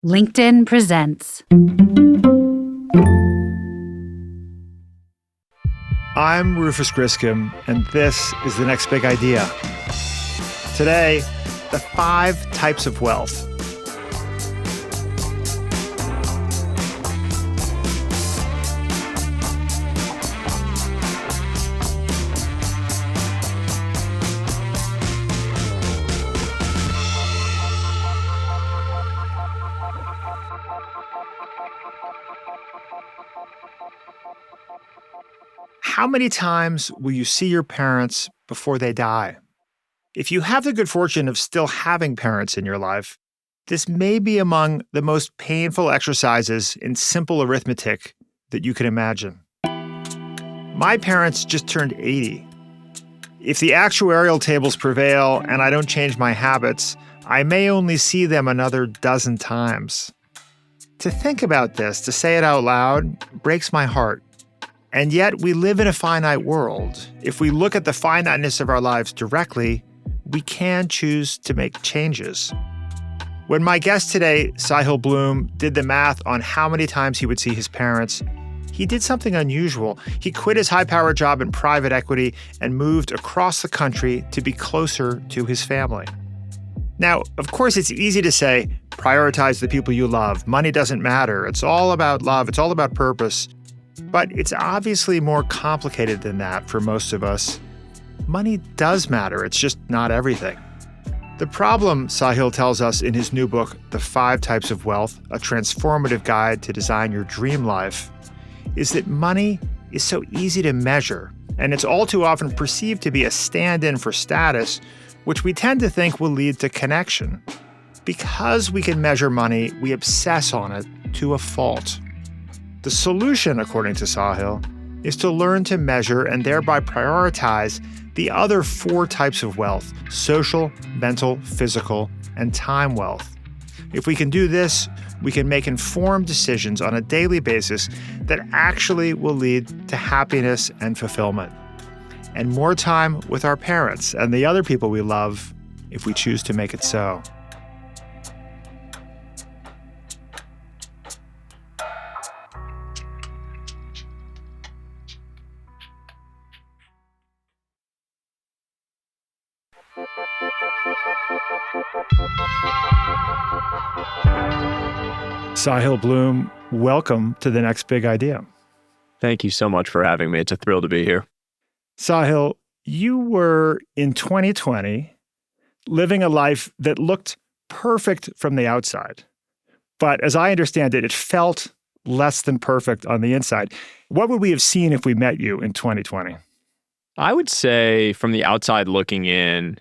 LinkedIn presents. I'm Rufus Griscom, and this is The Next Big Idea. Today, the 5 types of wealth. How many times will you see your parents before they die? If you have the good fortune of still having parents in your life, this may be among the most painful exercises in simple arithmetic that you can imagine. My parents just turned 80. If the actuarial tables prevail and I don't change my habits, I may only see them another dozen times. To think about this, to say it out loud, breaks my heart. And yet, we live in a finite world. If we look at the finiteness of our lives directly, we can choose to make changes. When my guest today, Sahil Bloom, did the math on how many times he would see his parents, he did something unusual. He quit his high-powered job in private equity and moved across the country to be closer to his family. Now, of course, it's easy to say, prioritize the people you love. Money doesn't matter. It's all about love. It's all about purpose. But it's obviously more complicated than that for most of us. Money does matter, it's just not everything. The problem, Sahil tells us in his new book, The 5 Types of Wealth, a transformative guide to design your dream life, is that money is so easy to measure, and it's all too often perceived to be a stand-in for status, which we tend to think will lead to connection. Because we can measure money, we obsess on it to a fault. The solution, according to Sahil, is to learn to measure and thereby prioritize the other 4 types of wealth: social, mental, physical, and time wealth. If we can do this, we can make informed decisions on a daily basis that actually will lead to happiness and fulfillment, and more time with our parents and the other people we love if we choose to make it so. Sahil Bloom, welcome to The Next Big Idea. Thank you so much for having me. It's a thrill to be here. Sahil, you were in 2020 living a life that looked perfect from the outside. But as I understand it, it felt less than perfect on the inside. What would we have seen if we met you in 2020? I would say from the outside looking in,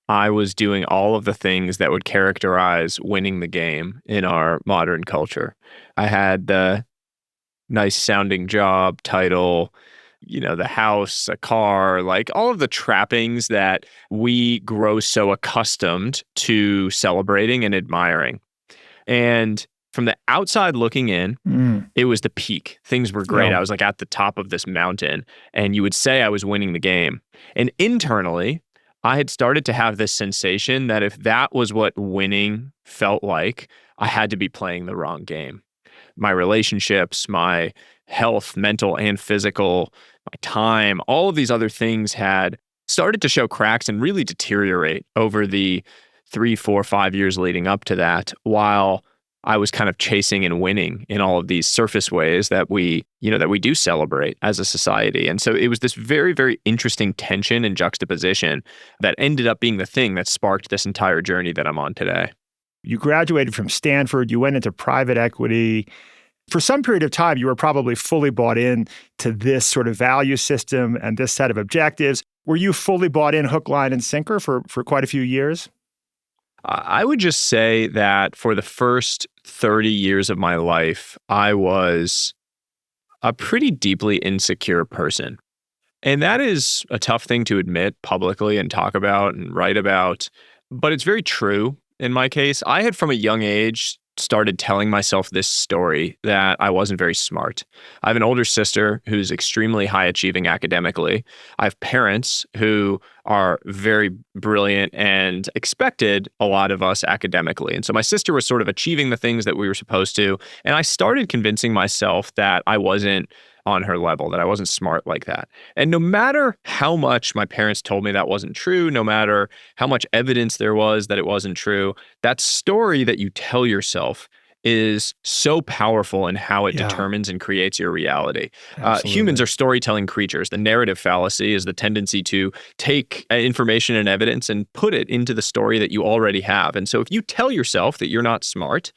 I was doing all of the things that would characterize winning the game in our modern culture. I had the nice sounding job title, the house, a car, like all of the trappings that we grow so accustomed to celebrating and admiring. And from the outside looking in, it was the peak. Things were great. Yeah. I was like at the top of this mountain, and you would say I was winning the game. And internally, I had started to have this sensation that if that was what winning felt like, I had to be playing the wrong game. My relationships, my health, mental and physical, my time, all of these other things had started to show cracks and really deteriorate over the 3, 4, 5 years leading up to that, while I was kind of chasing and winning in all of these surface ways that we do celebrate as a society. And so it was this very, very interesting tension and juxtaposition that ended up being the thing that sparked this entire journey that I'm on today. You graduated from Stanford, you went into private equity. For some period of time, you were probably fully bought in to this sort of value system and this set of objectives. Were you fully bought in hook, line, and sinker for quite a few years? I would just say that for the first 30 years of my life, I was a pretty deeply insecure person. And that is a tough thing to admit publicly and talk about and write about, but it's very true in my case. I had from a young age started telling myself this story that I wasn't very smart. I have an older sister who's extremely high achieving academically. I have parents who are very brilliant and expected a lot of us academically. And so my sister was sort of achieving the things that we were supposed to. And I started convincing myself that I wasn't on her level, that I wasn't smart like that. And no matter how much my parents told me that wasn't true, no matter how much evidence there was that it wasn't true, that story that you tell yourself is so powerful in how it Yeah. determines and creates your reality. Absolutely. Humans are storytelling creatures. The narrative fallacy is the tendency to take information and evidence and put it into the story that you already have. And so if you tell yourself that you're not smart,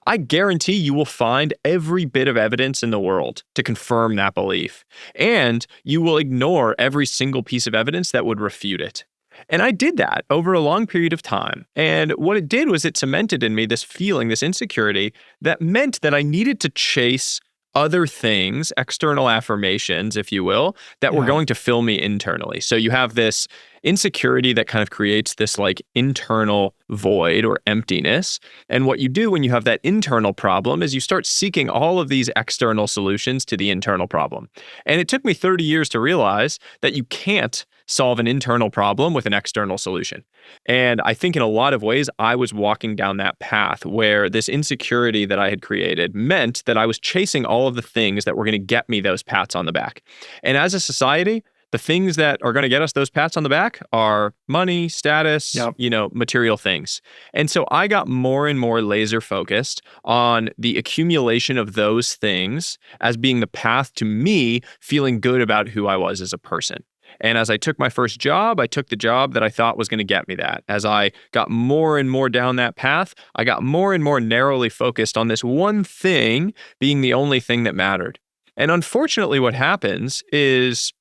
I guarantee you will find every bit of evidence in the world to confirm that belief. And you will ignore every single piece of evidence that would refute it. And I did that over a long period of time. And what it did was it cemented in me this feeling, this insecurity that meant that I needed to chase other things, external affirmations, if you will, that were Yeah. going to fill me internally. So you have this insecurity that kind of creates this like internal void or emptiness. And what you do when you have that internal problem is you start seeking all of these external solutions to the internal problem. And it took me 30 years to realize that you can't solve an internal problem with an external solution. And I think in a lot of ways, I was walking down that path where this insecurity that I had created meant that I was chasing all of the things that were going to get me those pats on the back. And as a society, the things that are going to get us those pats on the back are money, status, Yep. material things. And so I got more and more laser focused on the accumulation of those things as being the path to me feeling good about who I was as a person. And as I took my first job, I took the job that I thought was going to get me that. As I got more and more down that path, I got more and more narrowly focused on this one thing being the only thing that mattered. And unfortunately, what happens is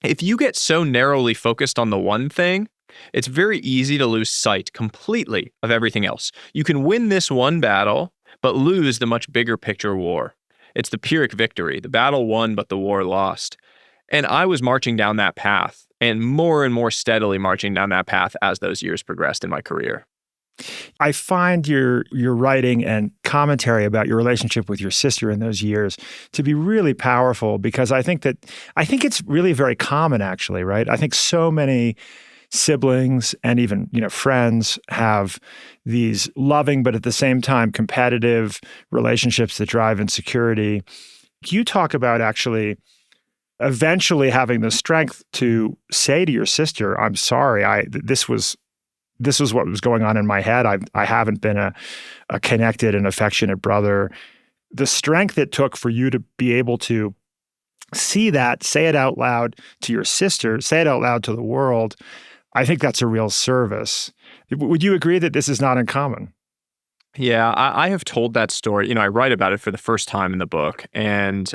if you get so narrowly focused on the one thing, it's very easy to lose sight completely of everything else. You can win this one battle, but lose the much bigger picture war. It's the Pyrrhic victory, the battle won, but the war lost. And I was marching down that path and more steadily marching down that path as those years progressed in my career. I find your writing and commentary about your relationship with your sister in those years to be really powerful because I think it's really very common actually, right? I think so many siblings and even, friends have these loving but at the same time competitive relationships that drive insecurity. You talk about actually eventually having the strength to say to your sister, "I'm sorry, this was what was going on in my head. I haven't been a connected and affectionate brother." The strength it took for you to be able to see that, say it out loud to your sister, say it out loud to the world, I think that's a real service. Would you agree that this is not uncommon? Yeah, I have told that story. I write about it for the first time in the book. And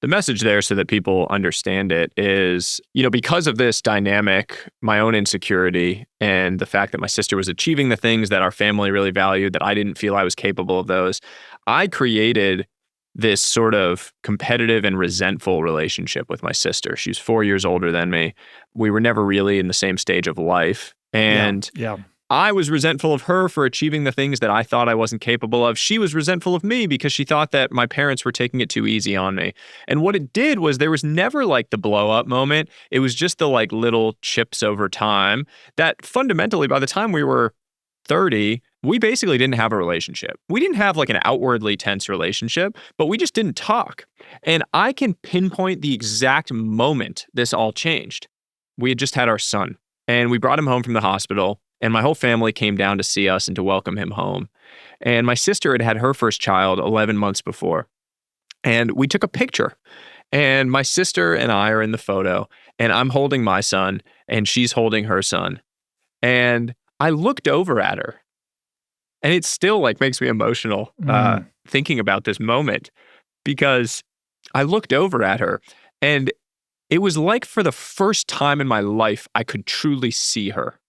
the message there, so that people understand it, is, because of this dynamic, my own insecurity and the fact that my sister was achieving the things that our family really valued, that I didn't feel I was capable of those, I created this sort of competitive and resentful relationship with my sister. She was 4 years older than me. We were never really in the same stage of life. And Yeah. I was resentful of her for achieving the things that I thought I wasn't capable of. She was resentful of me because she thought that my parents were taking it too easy on me. And what it did was there was never like the blow up moment. It was just the like little chips over time that fundamentally by the time we were 30, we basically didn't have a relationship. We didn't have like an outwardly tense relationship, but we just didn't talk. And I can pinpoint the exact moment this all changed. We had just had our son and we brought him home from the hospital. And my whole family came down to see us and to welcome him home. And my sister had had her first child 11 months before. And we took a picture. And my sister and I are in the photo. And I'm holding my son. And she's holding her son. And I looked over at her. And it still like makes me emotional thinking about this moment. Because I looked over at her. And it was like for the first time in my life, I could truly see her.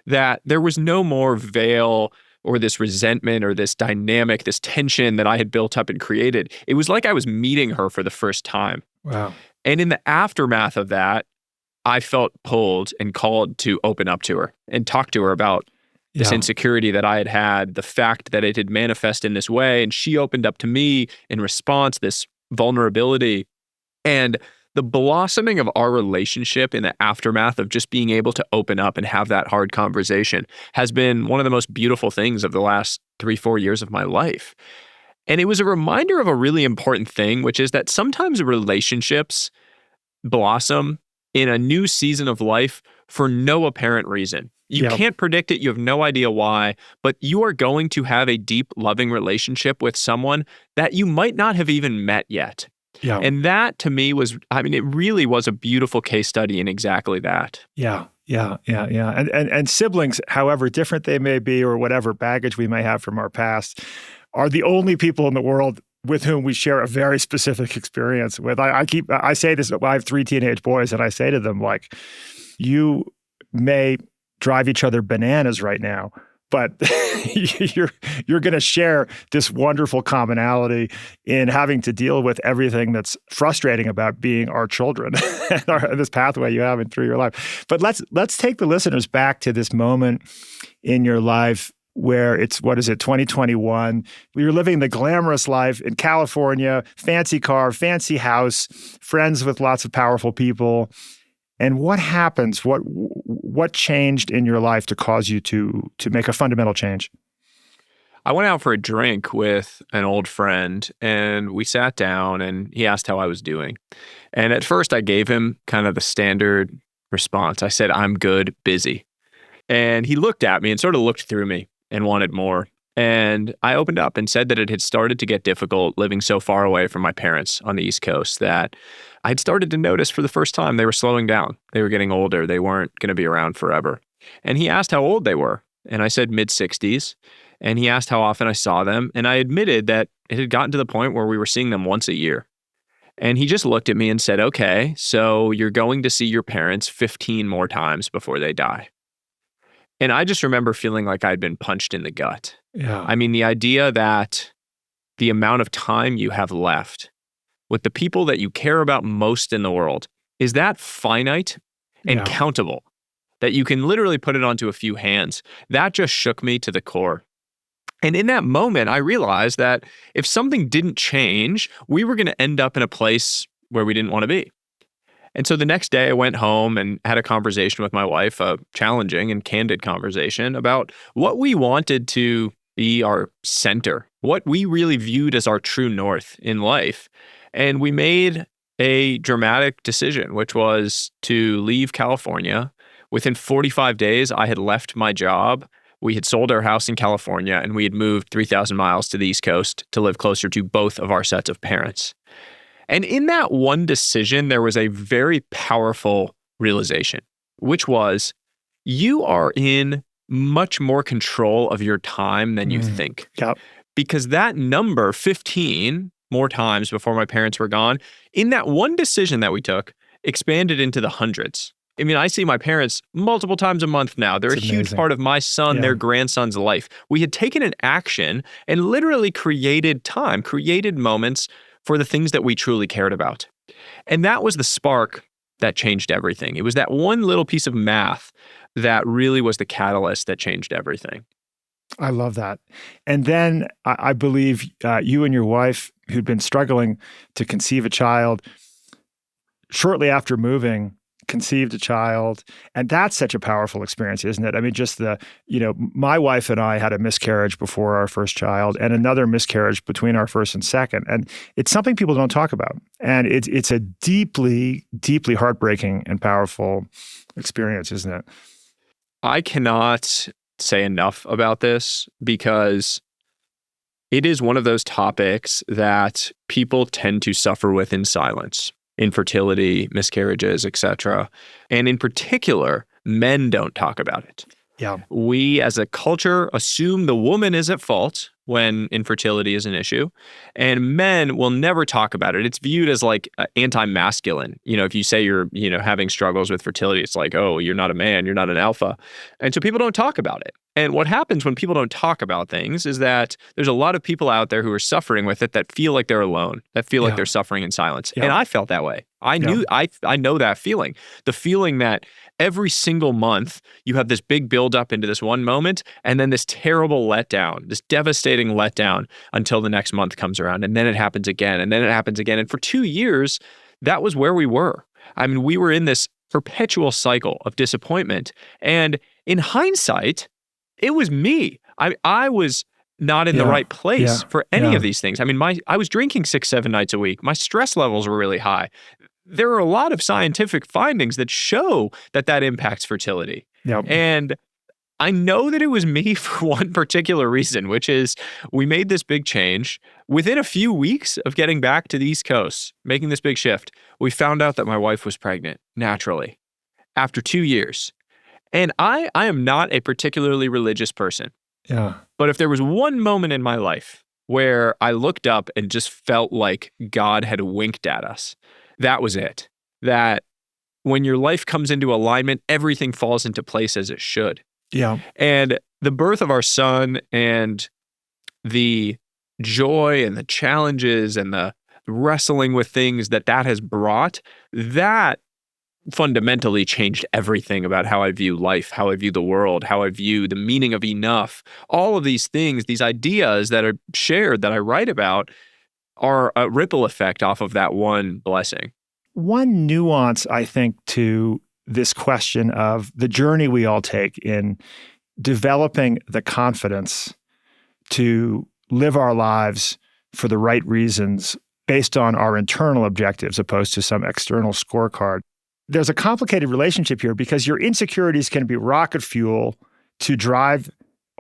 That there was no more veil or this resentment or this dynamic, this tension that I had built up and created. It was like I was meeting her for the first time. Wow. And in the aftermath of that, I felt pulled and called to open up to her and talk to her about this Yeah. insecurity that I had, the fact that it had manifested in this way. And she opened up to me in response, this vulnerability. And the blossoming of our relationship in the aftermath of just being able to open up and have that hard conversation has been one of the most beautiful things of the last 3-4 years of my life. And it was a reminder of a really important thing, which is that sometimes relationships blossom in a new season of life for no apparent reason. You Yeah. can't predict it. You have no idea why, but you are going to have a deep, loving relationship with someone that you might not have even met yet. Yeah. And that to me was, it really was a beautiful case study in exactly that. Yeah. And siblings, however different they may be or whatever baggage we may have from our past, are the only people in the world with whom we share a very specific experience with. I say this, I have 3 teenage boys, and I say to them, like, you may drive each other bananas right now, but you're going to share this wonderful commonality in having to deal with everything that's frustrating about being our children and this pathway you have through your life. But let's take the listeners back to this moment in your life where it's, 2021. You're living the glamorous life in California, fancy car, fancy house, friends with lots of powerful people. And what happens? What changed in your life to cause you to make a fundamental change? I went out for a drink with an old friend, and we sat down, and he asked how I was doing. And at first I gave him kind of the standard response. I said, "I'm good, busy." And he looked at me and sort of looked through me and wanted more. And I opened up and said that it had started to get difficult living so far away from my parents on the East Coast, that I'd started to notice for the first time they were slowing down. They were getting older. They weren't going to be around forever. And he asked how old they were. And I said mid-60s. And he asked how often I saw them. And I admitted that it had gotten to the point where we were seeing them once a year. And he just looked at me and said, "Okay, so you're going to see your parents 15 more times before they die." And I just remember feeling like I'd been punched in the gut. Yeah. The idea that the amount of time you have left with the people that you care about most in the world, is that finite and countable, that you can literally put it onto a few hands. That just shook me to the core. And in that moment, I realized that if something didn't change, we were going to end up in a place where we didn't want to be. And so the next day I went home and had a conversation with my wife, a challenging and candid conversation about what we wanted to be our center, what we really viewed as our true north in life. And we made a dramatic decision, which was to leave California. Within 45 days, I had left my job. We had sold our house in California, and we had moved 3,000 miles to the East Coast to live closer to both of our sets of parents. And in that one decision, there was a very powerful realization, which was you are in much more control of your time than you think. Yep. Because that number, 15 more times before my parents were gone, in that one decision that we took, expanded into the hundreds. I see my parents multiple times a month now. They're It's a huge amazing. part of my son, their Yeah. grandson's life. We had taken an action and literally created time, created moments for the things that we truly cared about. And that was the spark that changed everything. It was that one little piece of math that really was the catalyst that changed everything. I love that. And then I believe you and your wife, who'd been struggling to conceive a child, shortly after moving, conceived a child. And that's such a powerful experience, isn't it? My wife and I had a miscarriage before our first child and another miscarriage between our first and second. And it's something people don't talk about. And it's a deeply, deeply heartbreaking and powerful experience, isn't it? I cannot say enough about this because it is one of those topics that people tend to suffer with in silence. Infertility, miscarriages, etc. And in particular, men don't talk about it. Yeah. We as a culture assume the woman is at fault when infertility is an issue, and men will never talk about it. It's viewed as like anti-masculine. If you say you're, having struggles with fertility, it's like, oh, you're not a man, you're not an alpha. And so people don't talk about it. And what happens when people don't talk about things is that there's a lot of people out there who are suffering with it that feel like they're alone, that feel like they're suffering in silence. Yeah. And I felt that way. I know that feeling. The feeling that every single month, you have this big buildup into this one moment, and then this terrible letdown, this devastating letdown until the next month comes around. And then it happens again, and then it happens again. And for 2 years, that was where we were. I mean, we were in this perpetual cycle of disappointment. And in hindsight, it was me. I was not in the right place for any of these things. I mean, I was drinking 6, 7 nights a week. My stress levels were really high. There are a lot of scientific findings that show that impacts fertility. Yep. And I know that it was me for one particular reason, which is we made this big change. Within a few weeks of getting back to the East Coast, making this big shift, we found out that my wife was pregnant naturally after 2 years. And I am not a particularly religious person. Yeah. But if there was one moment in my life where I looked up and just felt like God had winked at us, that was it. That when your life comes into alignment, everything falls into place as it should. Yeah. And the birth of our son and the joy and the challenges and the wrestling with things that has brought, that fundamentally changed everything about how I view life, how I view the world, how I view the meaning of enough. All of these things, these ideas that are shared that I write about are a ripple effect off of that one blessing. One nuance, I think, to this question of the journey we all take in developing the confidence to live our lives for the right reasons based on our internal objectives opposed to some external scorecard. There's a complicated relationship here because your insecurities can be rocket fuel to drive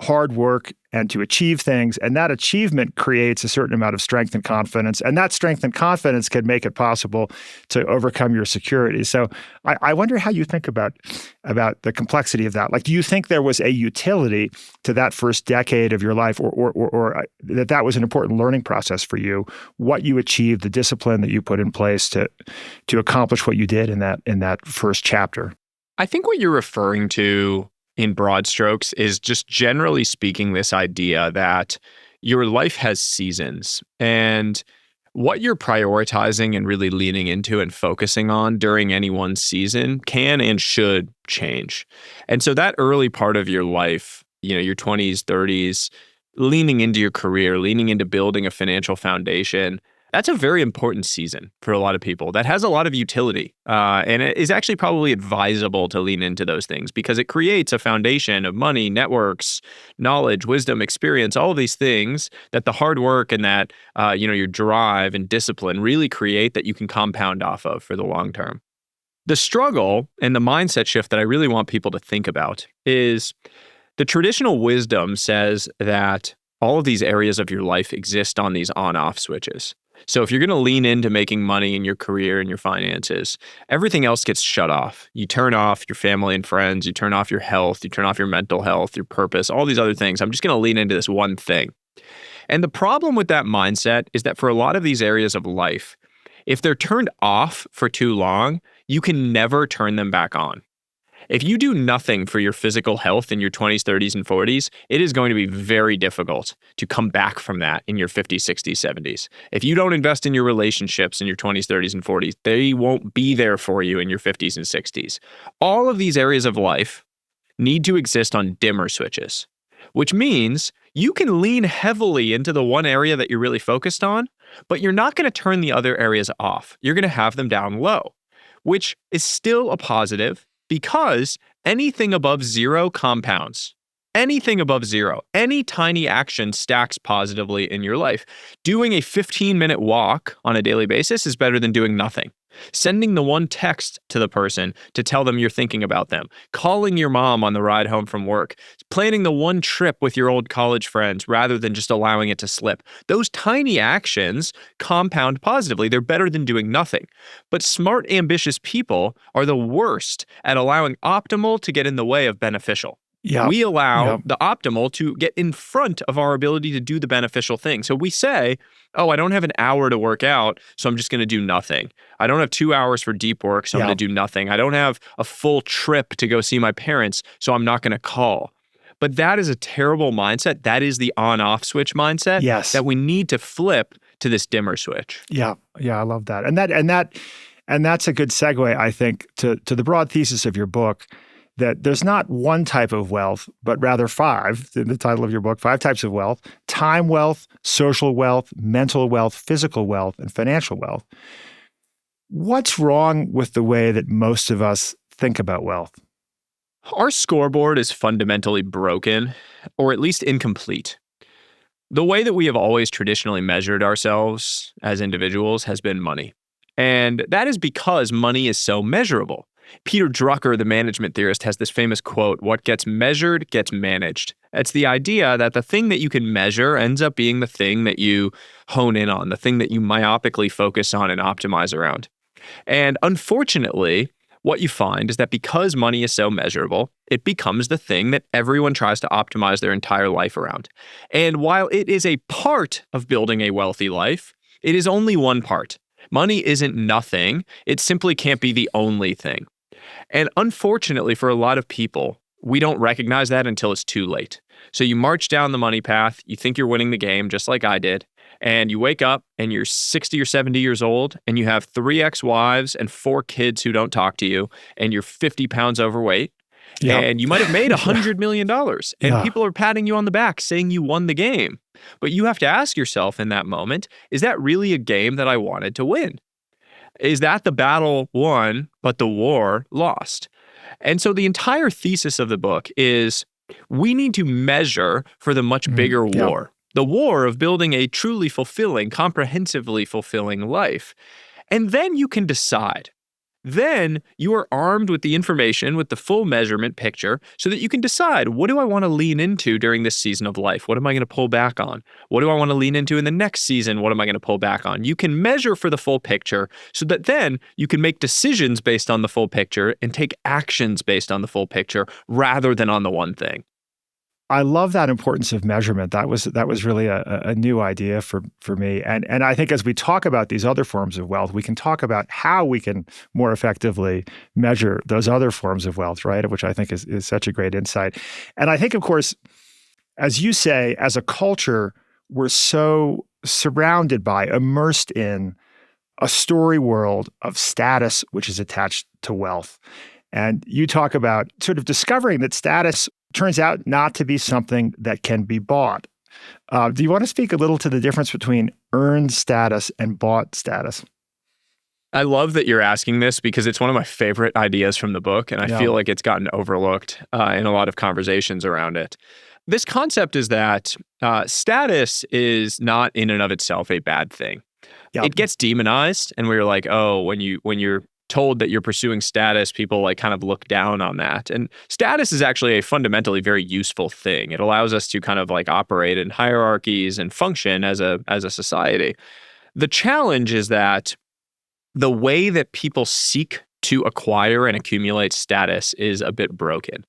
hard work and to achieve things. And that achievement creates a certain amount of strength and confidence. And that strength and confidence can make it possible to overcome your security. So I wonder how you think about the complexity of that. Like, do you think there was a utility to that first decade of your life or that was an important learning process for you, what you achieved, the discipline that you put in place to accomplish what you did in that first chapter? I think what you're referring to in broad strokes is just generally speaking this idea that your life has seasons and what you're prioritizing and really leaning into and focusing on during any one season can and should change. And so that early part of your life, your 20s, 30s, leaning into your career, leaning into building a financial foundation, that's a very important season for a lot of people. That has a lot of utility. And it is actually probably advisable to lean into those things because it creates a foundation of money, networks, knowledge, wisdom, experience, all of these things that the hard work and that, your drive and discipline really create that you can compound off of for the long term. The struggle and the mindset shift that I really want people to think about is the traditional wisdom says that all of these areas of your life exist on these on-off switches. So if you're going to lean into making money in your career and your finances, everything else gets shut off. You turn off your family and friends, you turn off your health, you turn off your mental health, your purpose, all these other things. I'm just going to lean into this one thing. And the problem with that mindset is that for a lot of these areas of life, if they're turned off for too long, you can never turn them back on. If you do nothing for your physical health in your 20s, 30s, and 40s, it is going to be very difficult to come back from that in your 50s, 60s, 70s. If you don't invest in your relationships in your 20s, 30s, and 40s, they won't be there for you in your 50s and 60s. All of these areas of life need to exist on dimmer switches, which means you can lean heavily into the one area that you're really focused on, but you're not going to turn the other areas off. You're going to have them down low, which is still a positive. Because anything above zero compounds. Anything above zero, any tiny action stacks positively in your life. Doing a 15-minute walk on a daily basis is better than doing nothing. Sending the one text to the person to tell them you're thinking about them. Calling your mom on the ride home from work. Planning the one trip with your old college friends rather than just allowing it to slip. Those tiny actions compound positively. They're better than doing nothing. But smart, ambitious people are the worst at allowing optimal to get in the way of beneficial. Yep. We allow Yep. the optimal to get in front of our ability to do the beneficial thing. So we say, oh, I don't have an hour to work out, so I'm just going to do nothing. I don't have 2 hours for deep work, so I'm going to do nothing. I don't have a full trip to go see my parents, so I'm not going to call. But that is a terrible mindset. That is the on-off switch mindset Yes. that we need to flip to this dimmer switch. Yeah, I love that. And that And that's a good segue, I think, to the broad thesis of your book, that there's not one type of wealth, but rather five, in the title of your book, 5 types of wealth: time wealth, social wealth, mental wealth, physical wealth, and financial wealth. What's wrong with the way that most of us think about wealth? Our scoreboard is fundamentally broken, or at least incomplete. The way that we have always traditionally measured ourselves as individuals has been money. And that is because money is so measurable. Peter Drucker, the management theorist, has this famous quote, "What gets measured gets managed." It's the idea that the thing that you can measure ends up being the thing that you hone in on, the thing that you myopically focus on and optimize around. And unfortunately, what you find is that because money is so measurable, it becomes the thing that everyone tries to optimize their entire life around. And while it is a part of building a wealthy life, it is only one part. Money isn't nothing. It simply can't be the only thing. And unfortunately, for a lot of people, we don't recognize that until it's too late. So you march down the money path, you think you're winning the game, just like I did, and you wake up and you're 60 or 70 years old and you have 3 ex-wives and 4 kids who don't talk to you, and you're 50 pounds overweight. Yeah. And you might have made $100 million, and people are patting you on the back saying you won the game. But you have to ask yourself in that moment, is that really a game that I wanted to win? Is that the battle won, but the war lost? And so the entire thesis of the book is we need to measure for the much bigger war, the war of building a truly fulfilling, comprehensively fulfilling life. And then you can decide. Then you are armed with the information, with the full measurement picture, so that you can decide, what do I want to lean into during this season of life? What am I going to pull back on? What do I want to lean into in the next season? What am I going to pull back on? You can measure for the full picture so that then you can make decisions based on the full picture and take actions based on the full picture rather than on the one thing. I love that importance of measurement. That was really a new idea for me. And I think as we talk about these other forms of wealth, we can talk about how we can more effectively measure those other forms of wealth, right? Which I think is such a great insight. And I think, of course, as you say, as a culture, we're so surrounded by, immersed in a story world of status, which is attached to wealth. And you talk about sort of discovering that status turns out not to be something that can be bought. Do you want to speak a little to the difference between earned status and bought status? I love that you're asking this because it's one of my favorite ideas from the book, and I feel like it's gotten overlooked in a lot of conversations around it. This concept is that status is not in and of itself a bad thing. It gets demonized, and we're like, oh, when you're told that you're pursuing status, people like kind of look down on that. And status is actually a fundamentally very useful thing. It allows us to kind of like operate in hierarchies and function as a society. The challenge is that the way that people seek to acquire and accumulate status is a bit broken.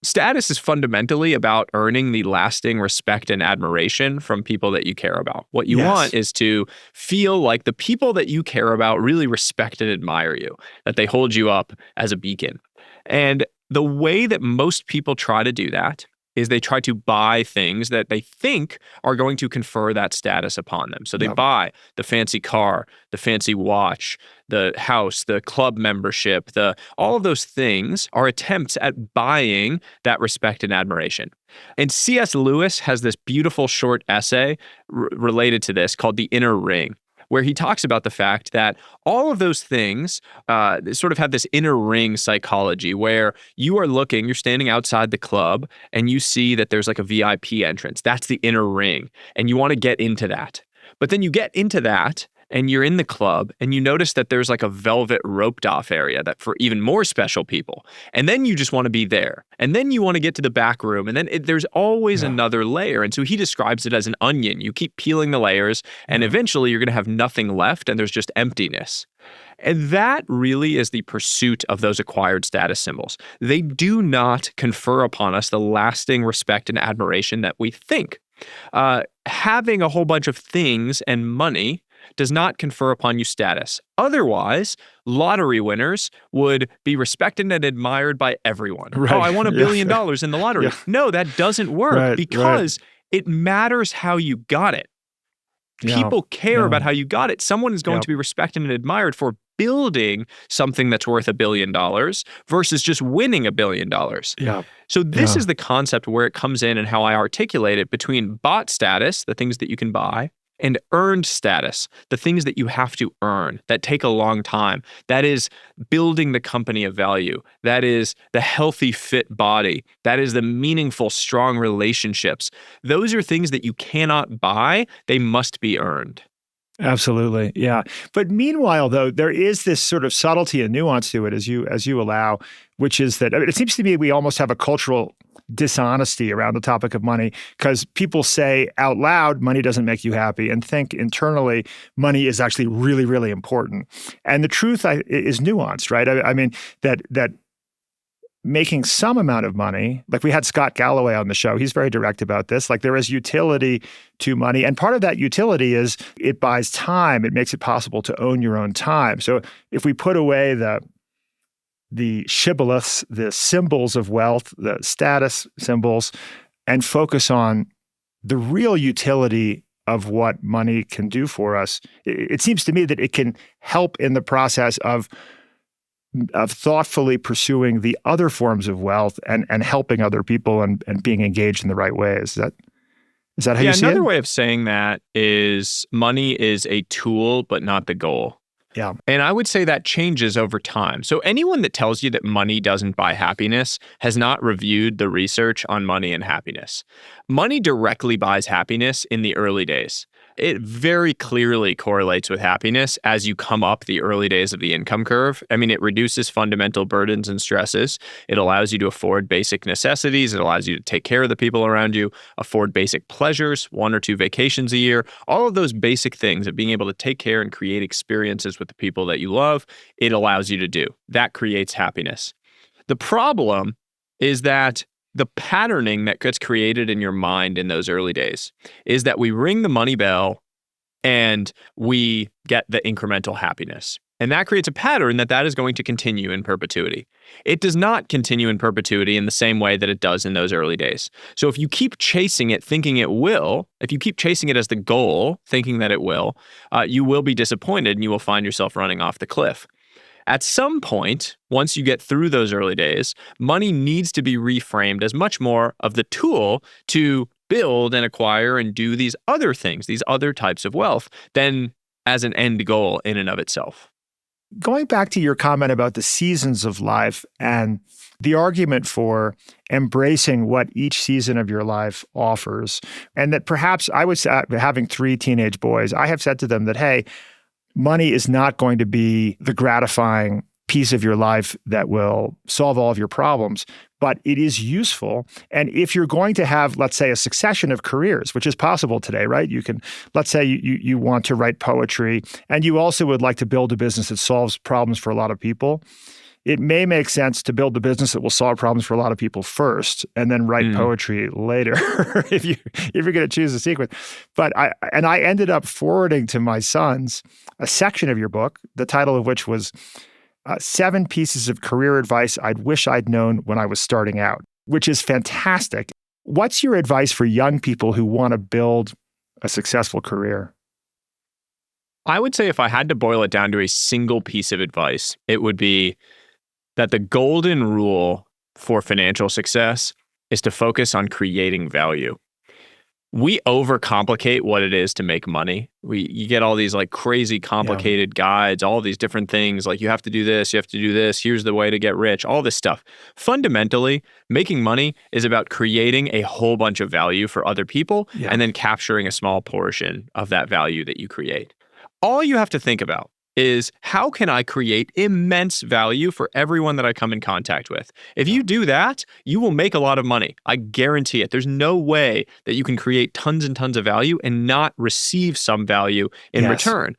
Status is fundamentally about earning the lasting respect and admiration from people that you care about. What you want is to feel like the people that you care about really respect and admire you, that they hold you up as a beacon. And the way that most people try to do that is they try to buy things that they think are going to confer that status upon them. So they buy the fancy car, the fancy watch, the house, the club membership, all of those things are attempts at buying that respect and admiration. And C.S. Lewis has this beautiful short essay related to this called The Inner Ring, where he talks about the fact that all of those things sort of have this inner ring psychology where you're standing outside the club and you see that there's like a VIP entrance. That's the inner ring. And you want to get into that. But then you get into that and you're in the club and you notice that there's like a velvet roped off area that for even more special people. And then you just want to be there. And then you want to get to the back room. And then there's always another layer. And so he describes it as an onion. You keep peeling the layers and eventually you're going to have nothing left and there's just emptiness. And that really is the pursuit of those acquired status symbols. They do not confer upon us the lasting respect and admiration that we think. Having a whole bunch of things and money does not confer upon you status. Otherwise, lottery winners would be respected and admired by everyone. Right. Oh, I won $1 billion in the lottery. No, that doesn't work because it matters how you got it. Yeah. People care Yeah. about how you got it. Someone is going Yep. to be respected and admired for building something that's worth $1 billion versus just winning $1 billion. Yeah. So this Yeah. is the concept where it comes in and how I articulate it between bought status, the things that you can buy, and earned status, the things that you have to earn that take a long time. That is building the company of value. That is the healthy, fit body. That is the meaningful, strong relationships. Those are things that you cannot buy. They must be earned. Absolutely. Yeah. But meanwhile, though, there is this sort of subtlety and nuance to it as you allow, which is that it seems to me we almost have a cultural dishonesty around the topic of money because people say out loud, money doesn't make you happy, and think internally, money is actually really, really important. And the truth is nuanced, right? I mean, that making some amount of money, like we had Scott Galloway on the show, he's very direct about this. Like there is utility to money. And part of that utility is it buys time. It makes it possible to own your own time. So if we put away the shibboleths, the symbols of wealth, the status symbols, and focus on the real utility of what money can do for us, it seems to me that it can help in the process of thoughtfully pursuing the other forms of wealth and helping other people and being engaged in the right ways. Is that how you see it? Another way of saying that is money is a tool, but not the goal. Yeah. And I would say that changes over time. So anyone that tells you that money doesn't buy happiness has not reviewed the research on money and happiness. Money directly buys happiness in the early days. It very clearly correlates with happiness as you come up the early days of the income curve. I mean, it reduces fundamental burdens and stresses. It allows you to afford basic necessities. It allows you to take care of the people around you, afford basic pleasures, 1 or 2 vacations a year, all of those basic things of being able to take care and create experiences with the people that you love. It allows you to do. That creates happiness. The problem is that the patterning that gets created in your mind in those early days is that we ring the money bell and we get the incremental happiness. And that creates a pattern that is going to continue in perpetuity. It does not continue in perpetuity in the same way that it does in those early days. So if you keep chasing it, thinking it will, if you keep chasing it as the goal, thinking that it will, you will be disappointed and you will find yourself running off the cliff. At some point, once you get through those early days, money needs to be reframed as much more of the tool to build and acquire and do these other things, these other types of wealth, than as an end goal in and of itself. Going back to your comment about the seasons of life and the argument for embracing what each season of your life offers, and that perhaps I was having 3 teenage boys, I have said to them that, hey, money is not going to be the gratifying piece of your life that will solve all of your problems, but it is useful. And if you're going to have, let's say, a succession of careers, which is possible today, right? You can, let's say you want to write poetry and you also would like to build a business that solves problems for a lot of people. It may make sense to build the business that will solve problems for a lot of people first and then write poetry later if you're going to choose a sequence. But I ended up forwarding to my sons a section of your book, the title of which was 7 Pieces of Career Advice I'd Wish I'd Known When I Was Starting Out, which is fantastic. What's your advice for young people who want to build a successful career? I would say if I had to boil it down to a single piece of advice, it would be that the golden rule for financial success is to focus on creating value. We overcomplicate what it is to make money. You get all these like crazy complicated guides, all these different things like you have to do this, you have to do this, here's the way to get rich, all this stuff. Fundamentally, making money is about creating a whole bunch of value for other people and then capturing a small portion of that value that you create. All you have to think about is how can I create immense value for everyone that I come in contact with? If you do that, you will make a lot of money. I guarantee it. There's no way that you can create tons and tons of value and not receive some value in return.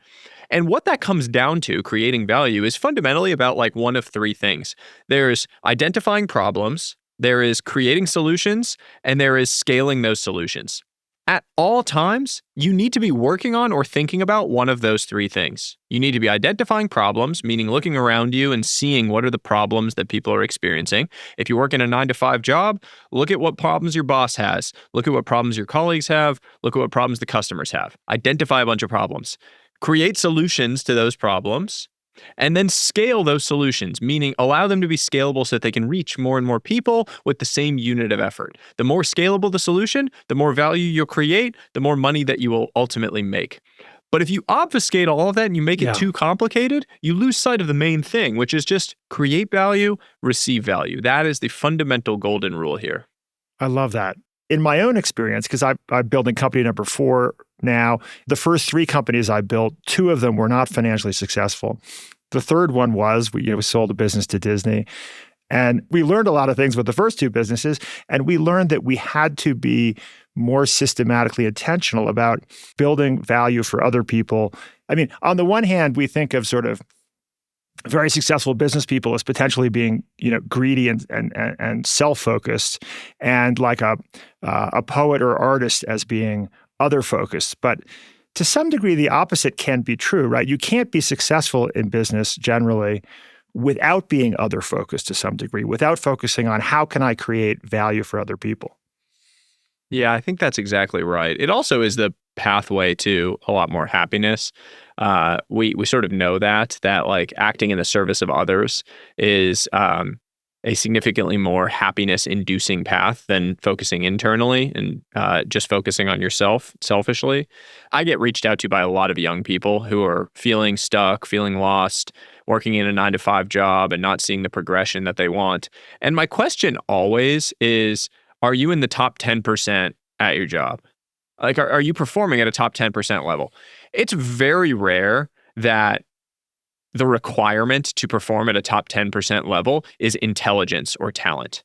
And what that comes down to, creating value, is fundamentally about like one of 3 things. There's identifying problems, there is creating solutions, and there is scaling those solutions. At all times, you need to be working on or thinking about one of those three things. You need to be identifying problems, meaning looking around you and seeing what are the problems that people are experiencing. If you work in a 9-to-5 job, look at what problems your boss has. Look at what problems your colleagues have. Look at what problems the customers have. Identify a bunch of problems. Create solutions to those problems. And then scale those solutions, meaning allow them to be scalable so that they can reach more and more people with the same unit of effort. The more scalable the solution, the more value you'll create, the more money that you will ultimately make. But if you obfuscate all of that and you make it too complicated, you lose sight of the main thing, which is just create value, receive value. That is the fundamental golden rule here. I love that. In my own experience, because I'm building company number 4 now, the first 3 companies I built, 2 of them were not financially successful. The third one was, we sold a business to Disney. And we learned a lot of things with the first 2 businesses. And we learned that we had to be more systematically intentional about building value for other people. I mean, on the one hand, we think of sort of very successful business people as potentially being, greedy and self-focused, and like a poet or artist as being other-focused. But to some degree, the opposite can be true, right? You can't be successful in business generally without being other-focused to some degree, without focusing on how can I create value for other people. Yeah, I think that's exactly right. It also is the pathway to a lot more happiness. We sort of know that like acting in the service of others is a significantly more happiness-inducing path than focusing internally and just focusing on yourself selfishly. I get reached out to by a lot of young people who are feeling stuck, feeling lost, working in a 9-to-5 job and not seeing the progression that they want. And my question always is, are you in the top 10% at your job? Like, are you performing at a top 10% level? It's very rare that the requirement to perform at a top 10% level is intelligence or talent.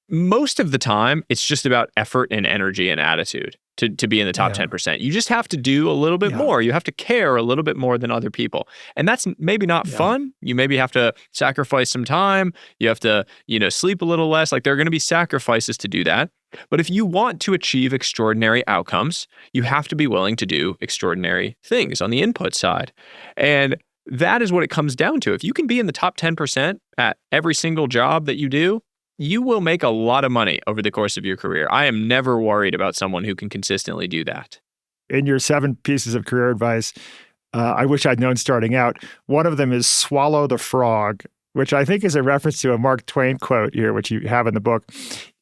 Most of the time, it's just about effort and energy and attitude to be in the top 10%. You just have to do a little bit more. You have to care a little bit more than other people. And that's maybe not fun. You maybe have to sacrifice some time. You have to, sleep a little less. Like, there are going to be sacrifices to do that. But if you want to achieve extraordinary outcomes, you have to be willing to do extraordinary things on the input side. And that is what it comes down to. If you can be in the top 10% at every single job that you do, you will make a lot of money over the course of your career. I am never worried about someone who can consistently do that. In your 7 pieces of career advice, I wish I'd known starting out, one of them is swallow the frog, which I think is a reference to a Mark Twain quote here, which you have in the book.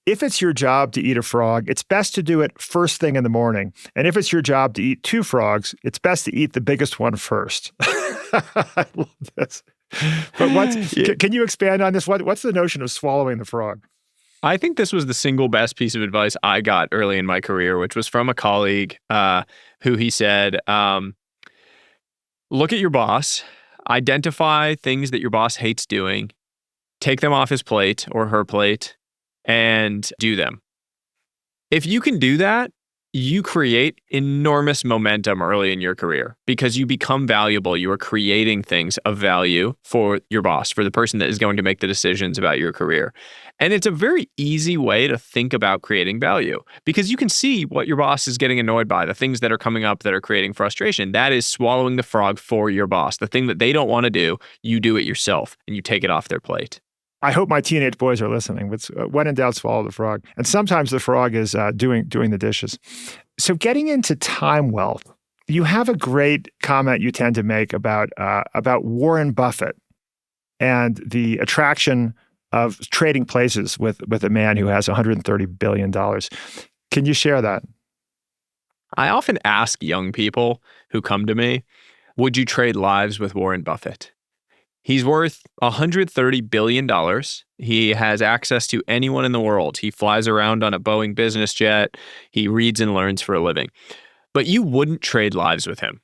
If it's your job to eat a frog, it's best to do it first thing in the morning. And if it's your job to eat 2 frogs, it's best to eat the biggest one first. I love this. But can you expand on this? What's the notion of swallowing the frog? I think this was the single best piece of advice I got early in my career, which was from a colleague who he said, look at your boss, identify things that your boss hates doing, take them off his plate or her plate, and do them. If you can do that, you create enormous momentum early in your career because you become valuable. You are creating things of value for your boss, for the person that is going to make the decisions about your career. And it's a very easy way to think about creating value because you can see what your boss is getting annoyed by, the things that are coming up that are creating frustration. That is swallowing the frog for your boss. The thing that they don't want to do, you do it yourself and you take it off their plate. I hope my teenage boys are listening. When in doubt, swallow the frog. And sometimes the frog is doing the dishes. So getting into time wealth, you have a great comment you tend to make about Warren Buffett and the attraction of trading places with a man who has $130 billion. Can you share that? I often ask young people who come to me, would you trade lives with Warren Buffett? He's worth $130 billion. He has access to anyone in the world. He flies around on a Boeing business jet. He reads and learns for a living. But you wouldn't trade lives with him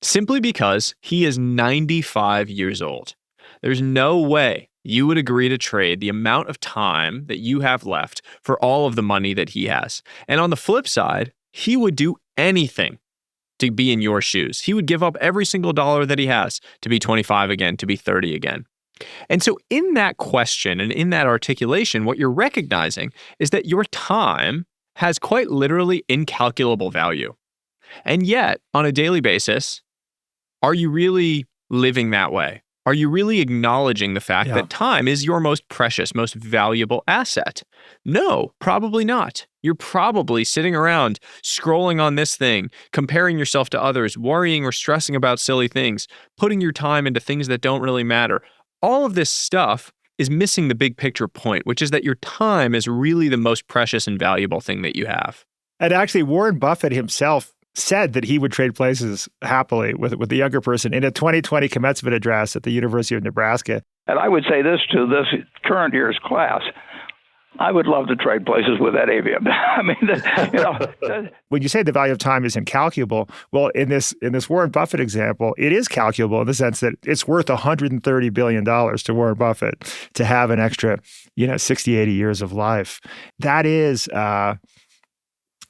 simply because he is 95 years old. There's no way you would agree to trade the amount of time that you have left for all of the money that he has. And on the flip side, he would do anything to be in your shoes. He would give up every single dollar that he has to be 25 again, to be 30 again. And so in that question and in that articulation, what you're recognizing is that your time has quite literally incalculable value. And yet, on a daily basis, are you really living that way? Are you really acknowledging the fact Yeah. that time is your most precious, most valuable asset? No, probably not. You're probably sitting around scrolling on this thing, comparing yourself to others, worrying or stressing about silly things, putting your time into things that don't really matter. All of this stuff is missing the big picture point, which is that your time is really the most precious and valuable thing that you have. And actually, Warren Buffett himself said that he would trade places happily with the younger person in a 2020 commencement address at the University of Nebraska. And I would say this to this current year's class. I would love to trade places with Ed Avium. I mean, when you say the value of time is incalculable, well, in this Warren Buffett example, it is calculable in the sense that it's worth $130 billion to Warren Buffett to have an extra, 60, 80 years of life. That is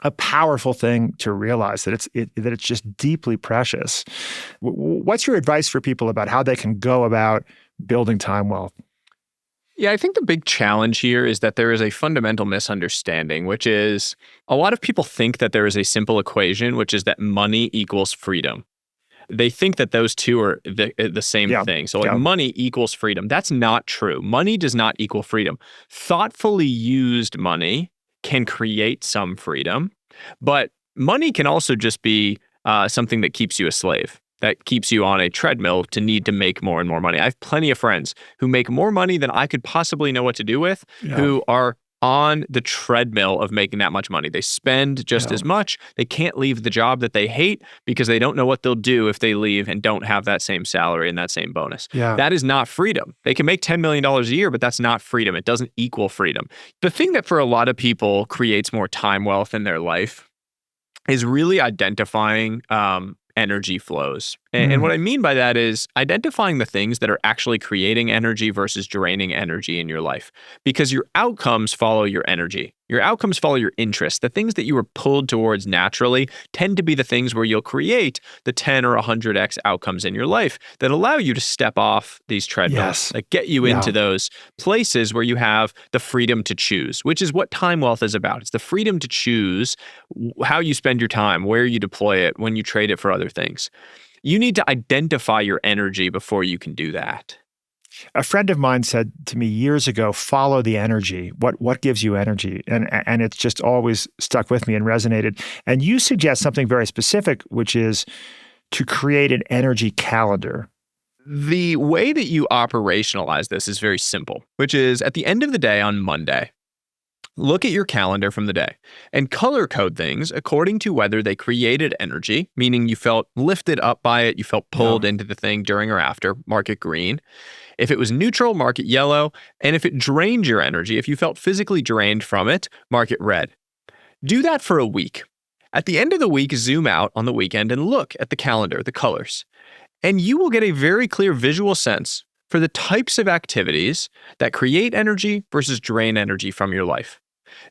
a powerful thing to realize that it's just deeply precious. What's your advice for people about how they can go about building time wealth? Yeah, I think the big challenge here is that there is a fundamental misunderstanding, which is a lot of people think that there is a simple equation, which is that money equals freedom. They think that those two are the same thing. So money equals freedom. That's not true. Money does not equal freedom. Thoughtfully used money can create some freedom, but money can also just be something that keeps you a slave, that keeps you on a treadmill to need to make more and more money. I have plenty of friends who make more money than I could possibly know what to do with, who are on the treadmill of making that much money. They spend just as much. They can't leave the job that they hate because they don't know what they'll do if they leave and don't have that same salary and that same bonus. That is not freedom. They can make $10 million a year, but that's not freedom. It doesn't equal freedom. The thing that for a lot of people creates more time wealth in their life is really identifying energy flows. And what I mean by that is identifying the things that are actually creating energy versus draining energy in your life. Because your outcomes follow your energy. Your outcomes follow your interests. The things that you were pulled towards naturally tend to be the things where you'll create the 10 or 100x outcomes in your life that allow you to step off these treadmills, that get you into those places where you have the freedom to choose, which is what time wealth is about. It's the freedom to choose how you spend your time, where you deploy it, when you trade it for other things. You need to identify your energy before you can do that. A friend of mine said to me years ago, follow the energy. What gives you energy? And it's just always stuck with me and resonated. And you suggest something very specific, which is to create an energy calendar. The way that you operationalize this is very simple, which is at the end of the day on Monday, look at your calendar from the day and color code things according to whether they created energy, meaning you felt lifted up by it, you felt pulled into the thing during or after, mark it green. If it was neutral, mark it yellow. And if it drained your energy, if you felt physically drained from it, mark it red. Do that for a week. At the end of the week, zoom out on the weekend and look at the calendar, the colors. And you will get a very clear visual sense for the types of activities that create energy versus drain energy from your life.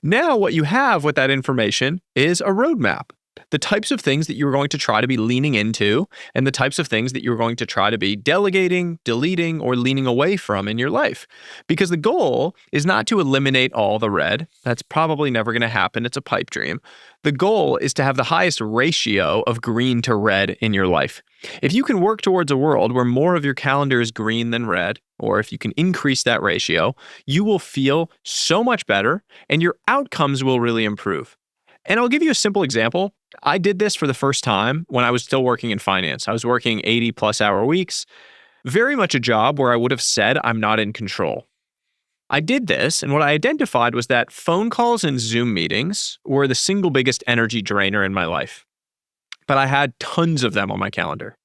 Now, what you have with that information is a roadmap. The types of things that you're going to try to be leaning into and the types of things that you're going to try to be delegating, deleting, or leaning away from in your life. Because the goal is not to eliminate all the red. That's probably never going to happen. It's a pipe dream. The goal is to have the highest ratio of green to red in your life. If you can work towards a world where more of your calendar is green than red, or if you can increase that ratio, you will feel so much better and your outcomes will really improve. And I'll give you a simple example. I did this for the first time when I was still working in finance. I was working 80 plus hour weeks, very much a job where I would have said I'm not in control. I did this, and what I identified was that phone calls and Zoom meetings were the single biggest energy drainer in my life. But I had tons of them on my calendar.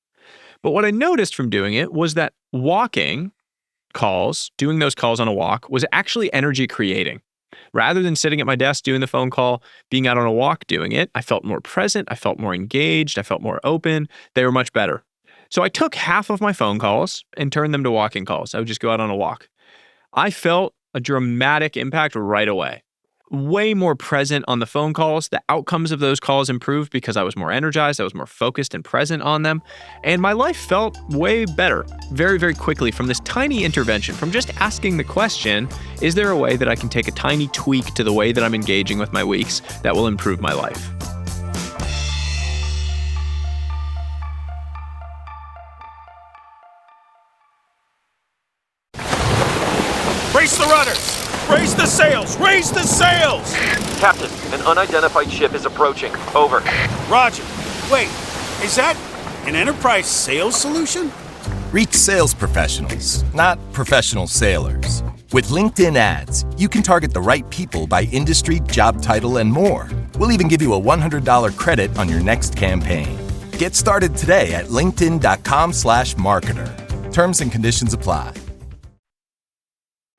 But what I noticed from doing it was that walking calls, doing those calls on a walk, was actually energy creating. Rather than sitting at my desk doing the phone call, being out on a walk doing it, I felt more present, I felt more engaged, I felt more open. They were much better. So I took half of my phone calls and turned them to walking calls. I would just go out on a walk. I felt a dramatic impact right away. way more present on the phone calls. The outcomes of those calls improved because I was more energized, I was more focused and present on them, and my life felt way better very, very quickly from this tiny intervention, from just asking the question, is there a way that I can take a tiny tweak to the way that I'm engaging with my weeks that will improve my life? Brace the rudders! Raise the sails! Raise the sails! Captain, an unidentified ship is approaching. Over. Roger. Wait, is that an enterprise sales solution? Reach sales professionals, not professional sailors. With LinkedIn ads, you can target the right people by industry, job title, and more. We'll even give you a $100 credit on your next campaign. Get started today at linkedin.com/marketer. Terms and conditions apply.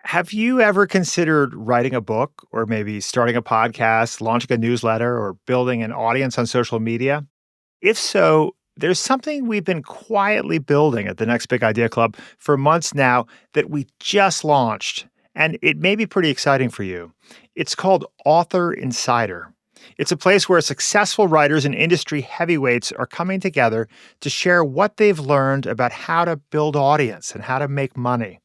Have you ever considered writing a book or maybe starting a podcast, launching a newsletter, or building an audience on social media? If so, there's something we've been quietly building at the Next Big Idea Club for months now that we just launched, and it may be pretty exciting for you. It's called Author Insider. It's a place where successful writers and industry heavyweights are coming together to share what they've learned about how to build audience and how to make money.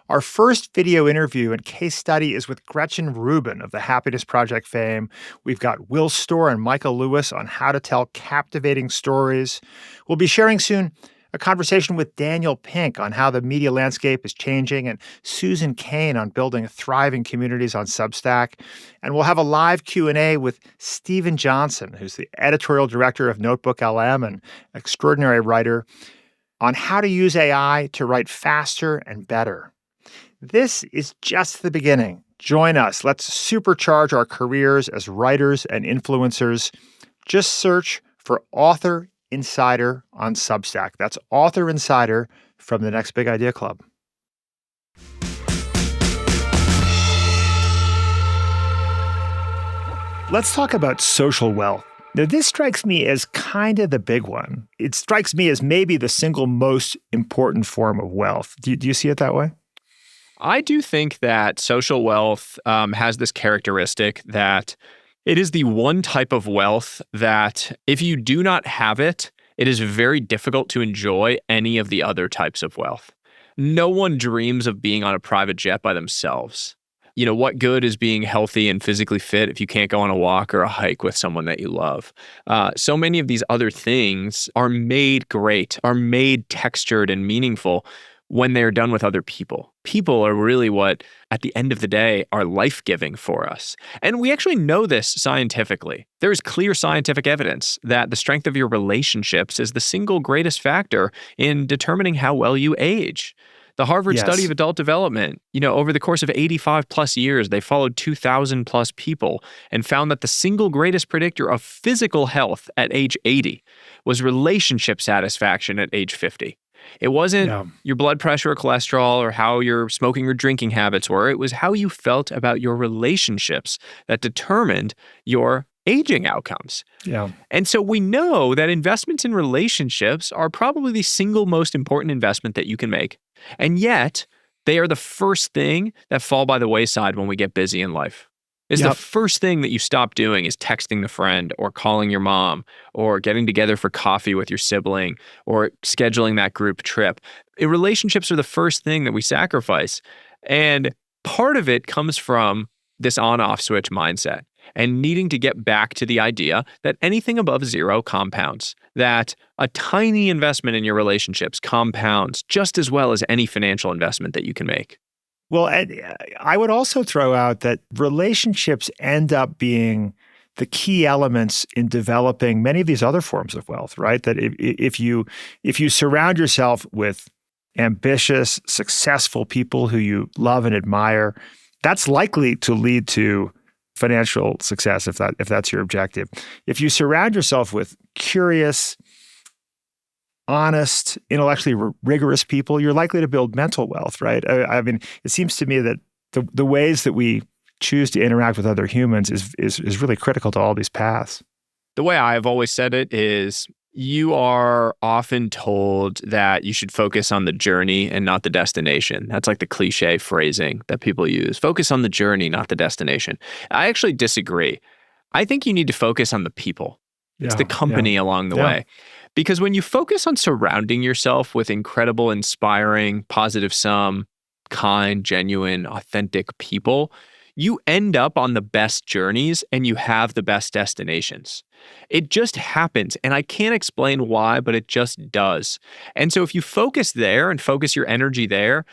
Our first video interview and case study is with Gretchen Rubin of the Happiness Project fame. We've got Will Storr and Michael Lewis on how to tell captivating stories. We'll be sharing soon a conversation with Daniel Pink on how the media landscape is changing and Susan Cain on building thriving communities on Substack. And we'll have a live Q&A with Stephen Johnson, who's the editorial director of Notebook LM and extraordinary writer, on how to use AI to write faster and better. This is just the beginning. Join us. Let's supercharge our careers as writers and influencers. Just search for Author Insider on Substack. That's Author Insider from the Next Big Idea Club. Let's talk about social wealth. Now, this strikes me as kind of the big one. It strikes me as maybe the single most important form of wealth. Do you see it that way? I do think that social wealth has this characteristic that it is the one type of wealth that if you do not have it, it is very difficult to enjoy any of the other types of wealth. No one dreams of being on a private jet by themselves. You know, what good is being healthy and physically fit if you can't go on a walk or a hike with someone that you love? So many of these other things are made great, are made textured and meaningful when they're done with other people. People are really what, at the end of the day, are life-giving for us. And we actually know this scientifically. There is clear scientific evidence that the strength of your relationships is the single greatest factor in determining how well you age. The Harvard study of adult development, over the course of 85 plus years, they followed 2,000 plus people and found that the single greatest predictor of physical health at age 80 was relationship satisfaction at age 50. It wasn't your blood pressure or cholesterol or how your smoking or drinking habits were. It was how you felt about your relationships that determined your aging outcomes. Yeah. And so we know that investments in relationships are probably the single most important investment that you can make. And yet, they are the first thing that fall by the wayside when we get busy in life. The first thing that you stop doing is texting the friend or calling your mom or getting together for coffee with your sibling or scheduling that group trip. Relationships are the first thing that we sacrifice. And part of it comes from this on-off switch mindset and needing to get back to the idea that anything above zero compounds, that a tiny investment in your relationships compounds just as well as any financial investment that you can make. Well, I would also throw out that relationships end up being the key elements in developing many of these other forms of wealth, right? That if you surround yourself with ambitious, successful people who you love and admire, that's likely to lead to financial success if that's your objective. If you surround yourself with curious, honest, intellectually rigorous people, you're likely to build mental wealth, right? I mean, it seems to me that the ways that we choose to interact with other humans is really critical to all these paths. The way I've always said it is, you are often told that you should focus on the journey and not the destination. That's like the cliche phrasing that people use. Focus on the journey, not the destination. I actually disagree. I think you need to focus on the people. It's the company along the way. Because when you focus on surrounding yourself with incredible, inspiring, positive sum, kind, genuine, authentic people, you end up on the best journeys and you have the best destinations. It just happens. And I can't explain why, but it just does. And so if you focus there and focus your energy there,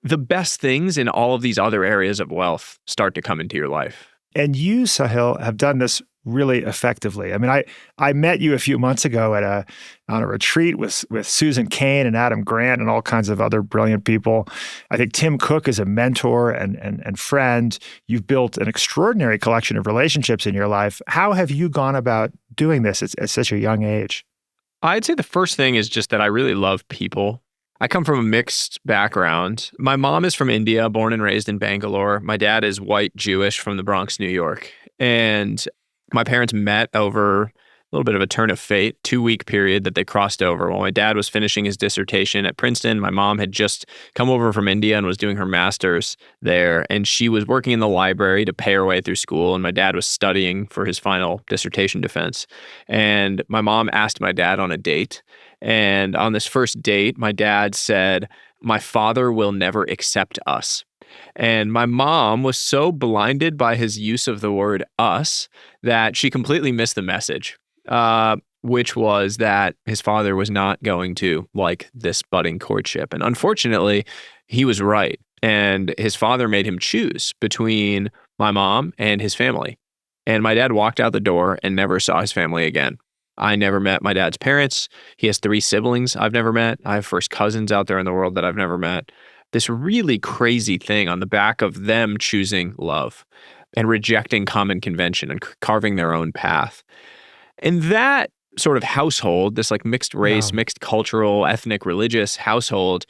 the best things in all of these other areas of wealth start to come into your life. And you, Sahil, have done this really effectively. I mean, I met you a few months ago on a retreat with Susan Cain and Adam Grant and all kinds of other brilliant people. I think Tim Cook is a mentor and friend. You've built an extraordinary collection of relationships in your life. How have you gone about doing this at such a young age? I'd say the first thing is just that I really love people. I come from a mixed background. My mom is from India, born and raised in Bangalore. My dad is white Jewish from the Bronx, New York. And my parents met over a little bit of a turn of fate, 2-week period that they crossed over. While my dad was finishing his dissertation at Princeton, my mom had just come over from India and was doing her master's there. And she was working in the library to pay her way through school. And my dad was studying for his final dissertation defense. And my mom asked my dad on a date. And on this first date, my dad said, "My father will never accept us." And my mom was so blinded by his use of the word us that she completely missed the message, which was that his father was not going to like this budding courtship. And unfortunately, he was right. And his father made him choose between my mom and his family. And my dad walked out the door and never saw his family again. I never met my dad's parents. He has 3 siblings I've never met. I have first cousins out there in the world that I've never met. This really crazy thing on the back of them choosing love and rejecting common convention and carving their own path. And that sort of household, this like mixed race, mixed cultural, ethnic, religious household,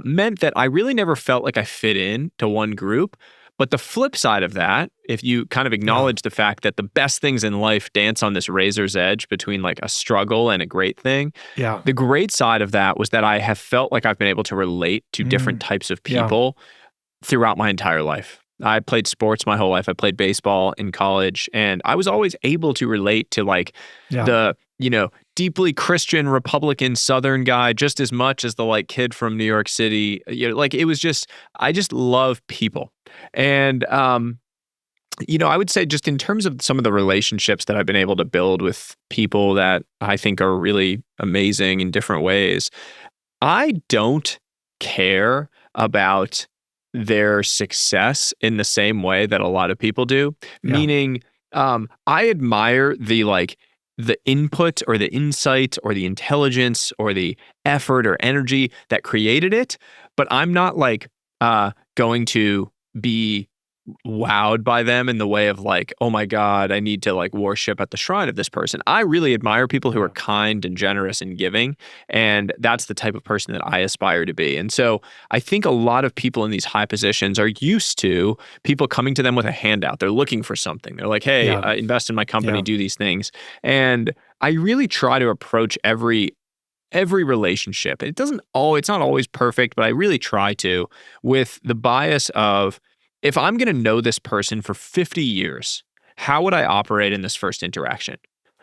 meant that I really never felt like I fit in to one group. But the flip side of that, if you kind of acknowledge the fact that the best things in life dance on this razor's edge between like a struggle and a great thing, the great side of that was that I have felt like I've been able to relate to different types of people throughout my entire life. I played sports my whole life. I played baseball in college, and I was always able to relate to like the, deeply Christian Republican Southern guy just as much as the like kid from New York City. Like it was just, I just love people. And, I would say just in terms of some of the relationships that I've been able to build with people that I think are really amazing in different ways, I don't care about their success in the same way that a lot of people do. Meaning, I admire the input or the insight or the intelligence or the effort or energy that created it, but I'm not going to be wowed by them in the way of like, oh my God, I need to like worship at the shrine of this person. I really admire people who are kind and generous and giving. And that's the type of person that I aspire to be. And so I think a lot of people in these high positions are used to people coming to them with a handout. They're looking for something. They're like, hey, invest in my company, do these things. And I really try to approach every relationship. It's not always perfect, but I really try to, with the bias of, if I'm going to know this person for 50 years, how would I operate in this first interaction?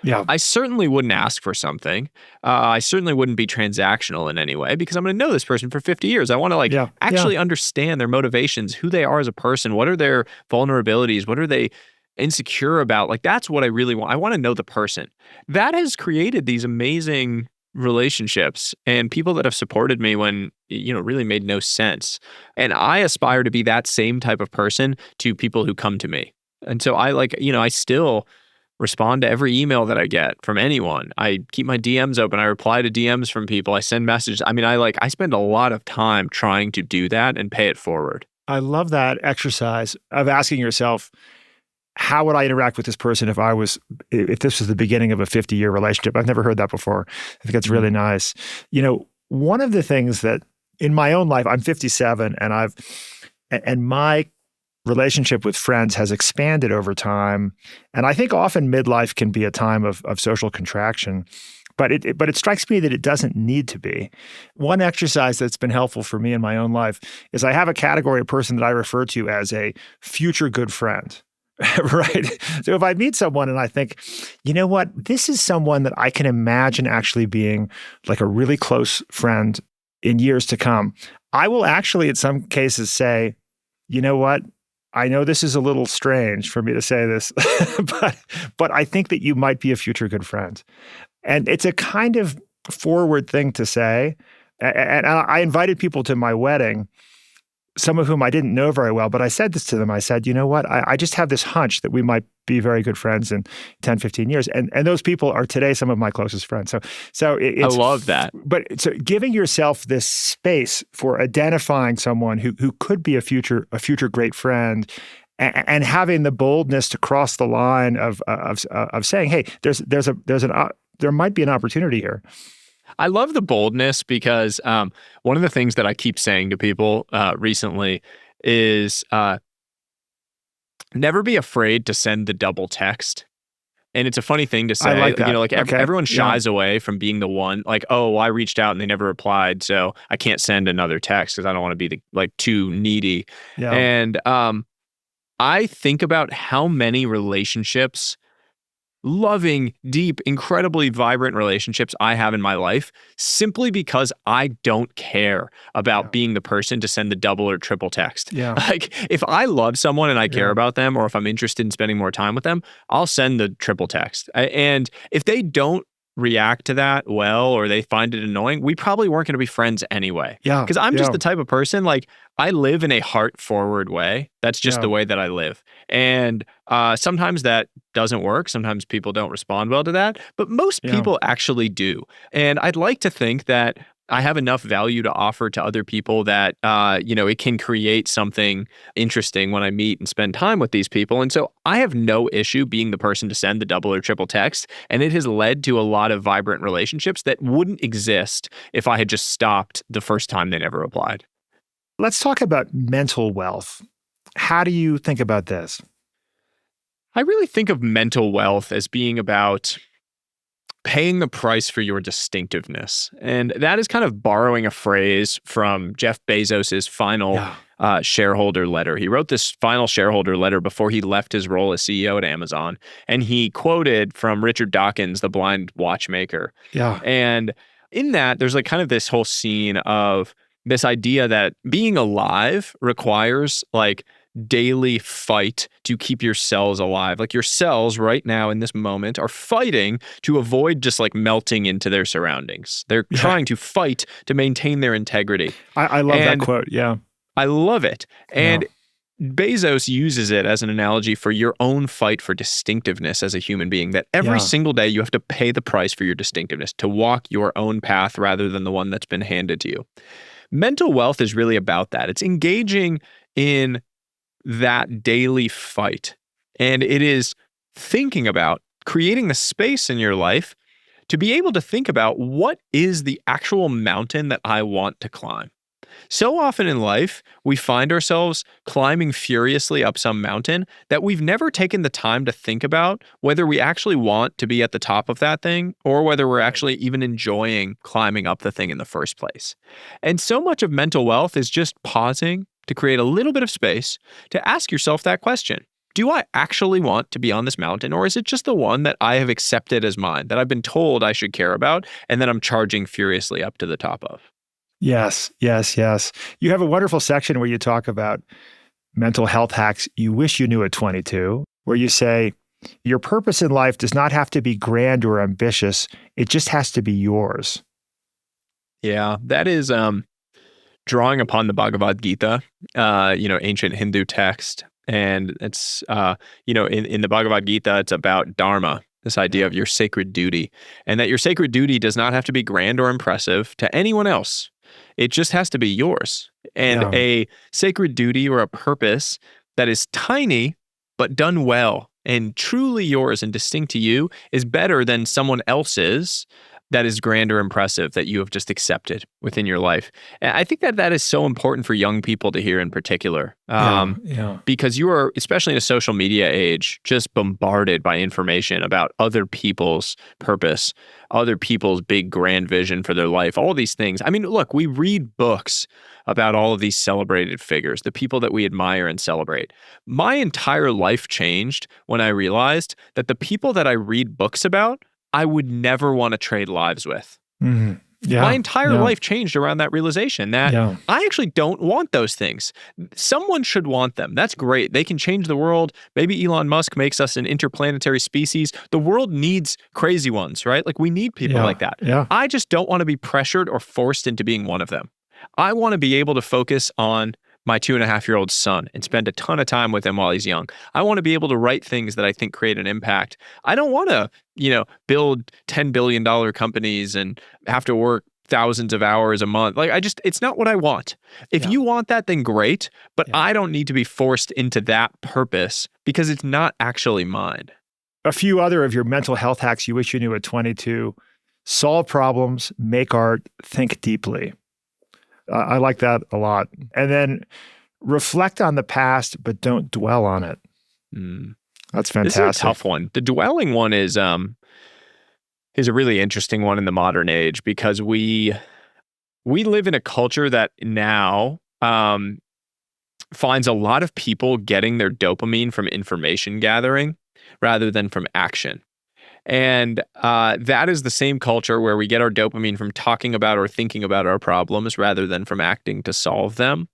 I certainly wouldn't ask for something. I certainly wouldn't be transactional in any way because I'm going to know this person for 50 years. I want to actually understand their motivations, who they are as a person, what are their vulnerabilities, what are they insecure about? Like that's what I really want. I want to know the person. That has created these amazing relationships and people that have supported me when, really made no sense. And I aspire to be that same type of person to people who come to me. And so I still respond to every email that I get from anyone. I keep my DMs open. I reply to DMs from people. I send messages. I mean, I spend a lot of time trying to do that and pay it forward. I love that exercise of asking yourself, how would I interact with this person if this was the beginning of a 50-year relationship? I've never heard that before. I think that's really nice. One of the things that in my own life, I'm 57 and my relationship with friends has expanded over time. And I think often midlife can be a time of social contraction. But it strikes me that it doesn't need to be. One exercise that's been helpful for me in my own life is I have a category of person that I refer to as a future good friend. Right. So if I meet someone and I think, you know what, this is someone that I can imagine actually being like a really close friend in years to come, I will actually in some cases say, you know what, I know this is a little strange for me to say this, but I think that you might be a future good friend. And it's a kind of forward thing to say. And I invited people to my wedding, some of whom I didn't know very well, but I said this to them. I said, you know what? I just have this hunch that we might be very good friends in 10, 15 years. And those people are today some of my closest friends. So it's, I love that. But so giving yourself this space for identifying someone who could be a future great friend and having the boldness to cross the line of saying, hey, there might be an opportunity here. I love the boldness because one of the things that I keep saying to people recently is never be afraid to send the double text. And it's a funny thing to say. I like that. Everyone shies away from being the one like, oh, well, I reached out and they never replied, so I can't send another text because I don't want to be too needy. Yeah. And I think about how many relationships, loving, deep, incredibly vibrant relationships I have in my life simply because I don't care about being the person to send the double or triple text. Yeah. Like if I love someone and I care about them, or if I'm interested in spending more time with them, I'll send the triple text. And if they don't react to that well, or they find it annoying, we probably weren't going to be friends anyway. Yeah. Because I'm just the type of person, like, I live in a heart-forward way. That's just the way that I live. And sometimes that doesn't work. Sometimes people don't respond well to that. But most people actually do. And I'd like to think that I have enough value to offer to other people that, it can create something interesting when I meet and spend time with these people. And so I have no issue being the person to send the double or triple text. And it has led to a lot of vibrant relationships that wouldn't exist if I had just stopped the first time they never replied. Let's talk about mental wealth. How do you think about this? I really think of mental wealth as being about paying the price for your distinctiveness. And that is kind of borrowing a phrase from Jeff Bezos's final shareholder letter. He wrote this final shareholder letter before he left his role as CEO at Amazon. And he quoted from Richard Dawkins, the blind watchmaker. Yeah. And in that, there's like kind of this whole scene of this idea that being alive requires like daily fight to keep your cells alive. Like your cells right now in this moment are fighting to avoid just like melting into their surroundings. They're trying to fight to maintain their integrity. I love that quote. Yeah. I love it. And Bezos uses it as an analogy for your own fight for distinctiveness as a human being, that every single day you have to pay the price for your distinctiveness, to walk your own path rather than the one that's been handed to you. Mental wealth is really about that. It's engaging in that daily fight. And it is thinking about creating the space in your life to be able to think about what is the actual mountain that I want to climb. So often in life, we find ourselves climbing furiously up some mountain that we've never taken the time to think about whether we actually want to be at the top of that thing or whether we're actually even enjoying climbing up the thing in the first place. And so much of mental wealth is just pausing to create a little bit of space to ask yourself that question. Do I actually want to be on this mountain, or is it just the one that I have accepted as mine, that I've been told I should care about, and that I'm charging furiously up to the top of? Yes. You have a wonderful section where you talk about mental health hacks you wish you knew at 22, where you say, your purpose in life does not have to be grand or ambitious. It just has to be yours. Yeah, that is drawing upon the Bhagavad Gita, ancient Hindu text. And it's, in the Bhagavad Gita, it's about dharma, this idea of your sacred duty, and that your sacred duty does not have to be grand or impressive to anyone else. It just has to be yours. And a sacred duty or a purpose that is tiny, but done well and truly yours and distinct to you is better than someone else's that is grand or impressive that you have just accepted within your life. And I think that that is so important for young people to hear in particular, because you are, especially in a social media age, just bombarded by information about other people's purpose, other people's big grand vision for their life, all these things. I mean, look, we read books about all of these celebrated figures, the people that we admire and celebrate. My entire life changed when I realized that the people that I read books about, I would never want to trade lives with. Mm-hmm. Yeah. My entire life changed around that realization that I actually don't want those things. Someone should want them. That's great. They can change the world. Maybe Elon Musk makes us an interplanetary species. The world needs crazy ones, right? Like we need people like that. Yeah. I just don't want to be pressured or forced into being one of them. I want to be able to focus on my 2.5-year-old son and spend a ton of time with him while he's young. I want to be able to write things that I think create an impact. I don't want to, build $10 billion companies and have to work thousands of hours a month. It's not what I want. If you want that, then great, but I don't need to be forced into that purpose because it's not actually mine. A few other of your mental health hacks you wish you knew at 22: solve problems, make art, think deeply. I like that a lot. And then reflect on the past, but don't dwell on it. That's fantastic. This is a tough one. The dwelling one is a really interesting one in the modern age because we live in a culture that now finds a lot of people getting their dopamine from information gathering rather than from action. And that is the same culture where we get our dopamine from talking about or thinking about our problems rather than from acting to solve them.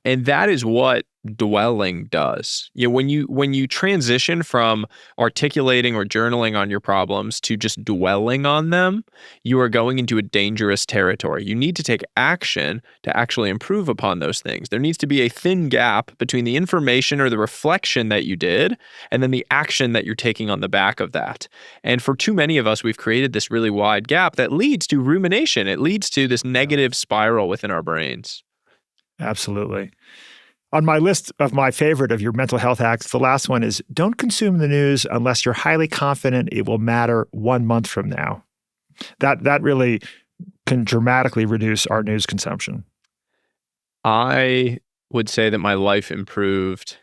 And that is what dwelling does. When you transition from articulating or journaling on your problems to just dwelling on them, you are going into a dangerous territory. You need to take action to actually improve upon those things. There needs to be a thin gap between the information or the reflection that you did and then the action that you're taking on the back of that. And for too many of us, we've created this really wide gap that leads to rumination. It leads to this negative spiral within our brains. Absolutely. On my list of my favorite of your mental health hacks, the last one is don't consume the news unless you're highly confident it will matter 1 month from now. That really can dramatically reduce our news consumption. I would say that my life improved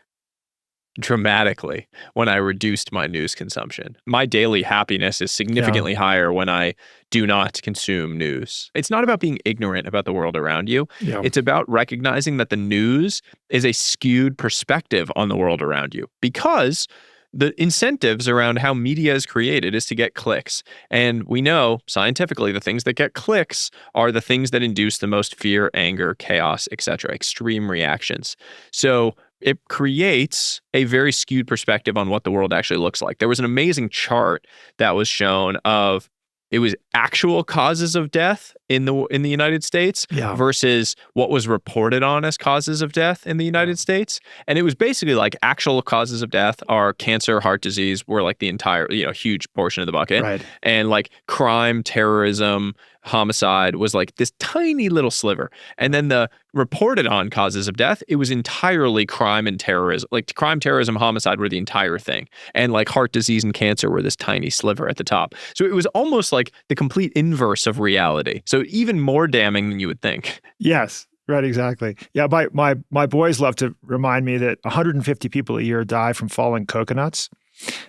dramatically when I reduced my news consumption. My daily happiness is significantly higher when I do not consume news. It's not about being ignorant about the world around you. It's about recognizing that the news is a skewed perspective on the world around you because the incentives around how media is created is to get clicks. And we know scientifically the things that get clicks are the things that induce the most fear, anger, chaos, etc., extreme reactions. So it creates a very skewed perspective on what the world actually looks like. There was an amazing chart that was shown of it was actual causes of death in the United States versus what was reported on as causes of death in the United States. And it was basically like actual causes of death are cancer, heart disease, were like the entire, huge portion of the bucket. Right. And like crime, terrorism, homicide was like this tiny little sliver. And then the reported on causes of death, it was entirely crime and terrorism. Like crime, terrorism, homicide were the entire thing. And like heart disease and cancer were this tiny sliver at the top. So it was almost like the complete inverse of reality. So even more damning than you would think. Yes. Right, exactly. Yeah, my boys love to remind me that 150 people a year die from falling coconuts.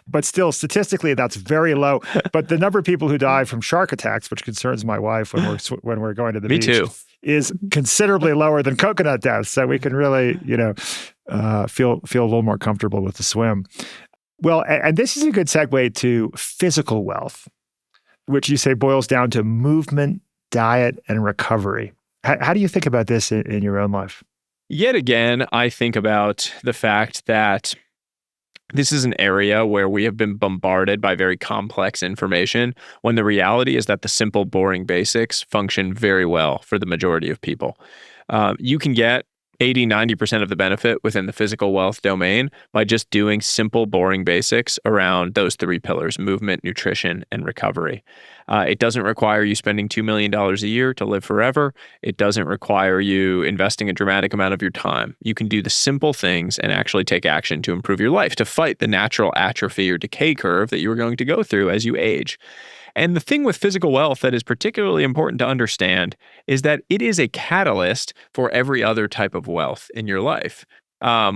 But still, statistically, that's very low. But the number of people who die from shark attacks, which concerns my wife when we're going to the beach, is considerably lower than coconut deaths. So we can really, feel a little more comfortable with the swim. Well, and this is a good segue to physical wealth, which you say boils down to movement, diet, and recovery. How do you think about this in your own life? Yet again, I think about the fact that this is an area where we have been bombarded by very complex information when the reality is that the simple, boring basics function very well for the majority of people. You can get 80-90% of the benefit within the physical wealth domain by just doing simple, boring basics around those three pillars: movement, nutrition, and recovery. It doesn't require you spending $2 million a year to live forever. It doesn't require you investing a dramatic amount of your time. You can do the simple things and actually take action to improve your life, to fight the natural atrophy or decay curve that you are going to go through as you age. And the thing with physical wealth that is particularly important to understand is that it is a catalyst for every other type of wealth in your life.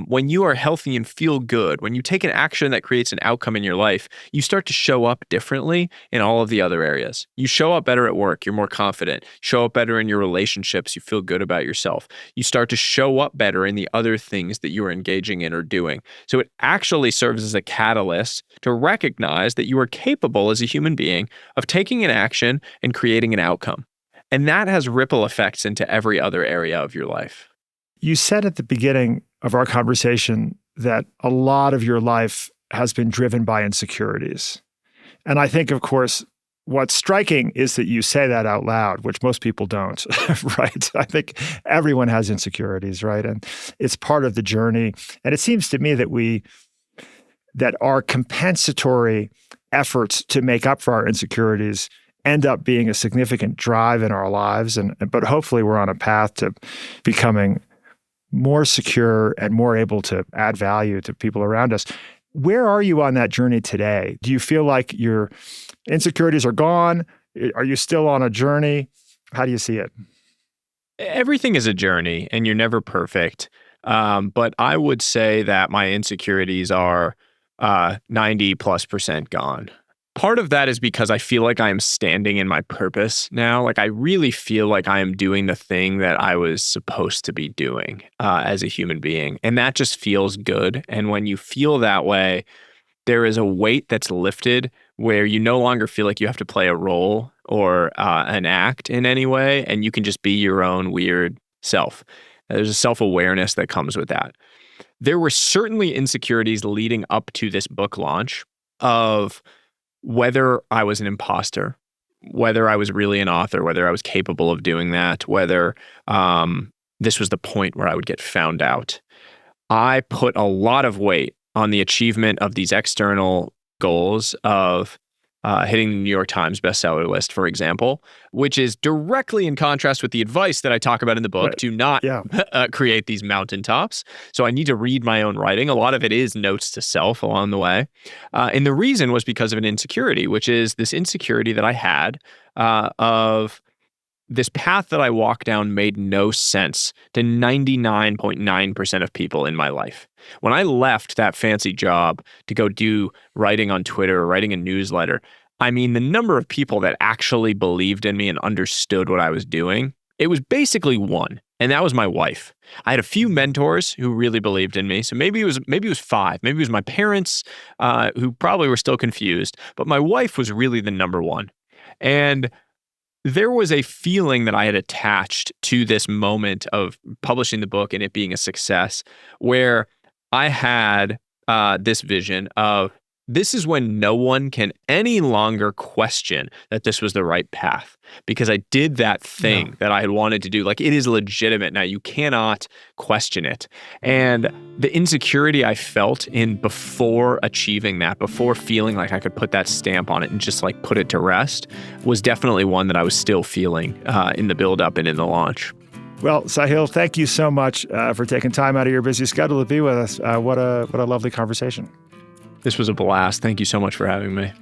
When you are healthy and feel good, when you take an action that creates an outcome in your life, you start to show up differently in all of the other areas. You show up better at work, you're more confident. Show up better in your relationships, you feel good about yourself. You start to show up better in the other things that you are engaging in or doing. So it actually serves as a catalyst to recognize that you are capable as a human being of taking an action and creating an outcome. And that has ripple effects into every other area of your life. You said at the beginning of our conversation that a lot of your life has been driven by insecurities. And I think, of course, what's striking is that you say that out loud, which most people don't, right? I think everyone has insecurities, right? And it's part of the journey. And it seems to me that our compensatory efforts to make up for our insecurities end up being a significant drive in our lives. But hopefully we're on a path to becoming more secure and more able to add value to people around us. Where are you on that journey today? Do you feel like your insecurities are gone? Are you still on a journey? How do you see it? Everything is a journey and you're never perfect. But I would say that my insecurities are 90+% gone. Part of that is because I feel like I am standing in my purpose now. Like I really feel like I am doing the thing that I was supposed to be doing as a human being. And that just feels good. And when you feel that way, there is a weight that's lifted where you no longer feel like you have to play a role or an act in any way. And you can just be your own weird self. There's a self-awareness that comes with that. There were certainly insecurities leading up to this book launch of whether I was an imposter, whether I was really an author, whether I was capable of doing that, whether this was the point where I would get found out. I put a lot of weight on the achievement of these external goals of hitting the New York Times bestseller list, for example, which is directly in contrast with the advice that I talk about in the book to not create these mountaintops. So I need to read my own writing. A lot of it is notes to self along the way. And the reason was because of an insecurity, which is this insecurity that I had of this path that I walked down made no sense to 99.9% of people in my life. When I left that fancy job to go do writing on Twitter or writing a newsletter, I mean, the number of people that actually believed in me and understood what I was doing, it was basically one, and that was my wife. I had a few mentors who really believed in me, so maybe it was 5, maybe it was my parents who probably were still confused, but my wife was really the number one. And there was a feeling that I had attached to this moment of publishing the book and it being a success, where I had this vision of this is when no one can any longer question that this was the right path because I did that thing that I had wanted to do. Like it is legitimate now. You cannot question it. And the insecurity I felt in before achieving that, before feeling like I could put that stamp on it and just like put it to rest was definitely one that I was still feeling in the buildup and in the launch. Well, Sahil, thank you so much for taking time out of your busy schedule to be with us. What a lovely conversation. This was a blast. Thank you so much for having me.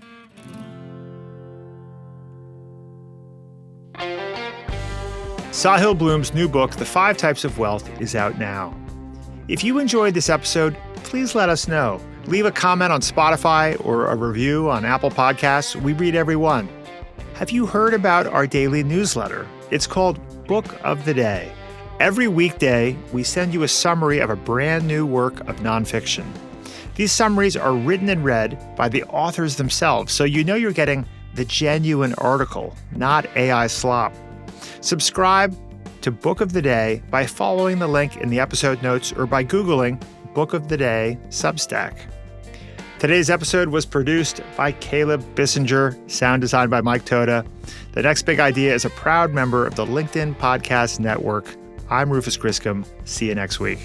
Sahil Bloom's new book, The 5 Types of Wealth, is out now. If you enjoyed this episode, please let us know. Leave a comment on Spotify or a review on Apple Podcasts. We read every one. Have you heard about our daily newsletter? It's called Book of the Day. Every weekday, we send you a summary of a brand new work of nonfiction. These summaries are written and read by the authors themselves, so you know you're getting the genuine article, not AI slop. Subscribe to Book of the Day by following the link in the episode notes or by Googling Book of the Day Substack. Today's episode was produced by Caleb Bissinger, sound designed by Mike Toda. The Next Big Idea is a proud member of the LinkedIn Podcast Network. I'm Rufus Griscom. See you next week.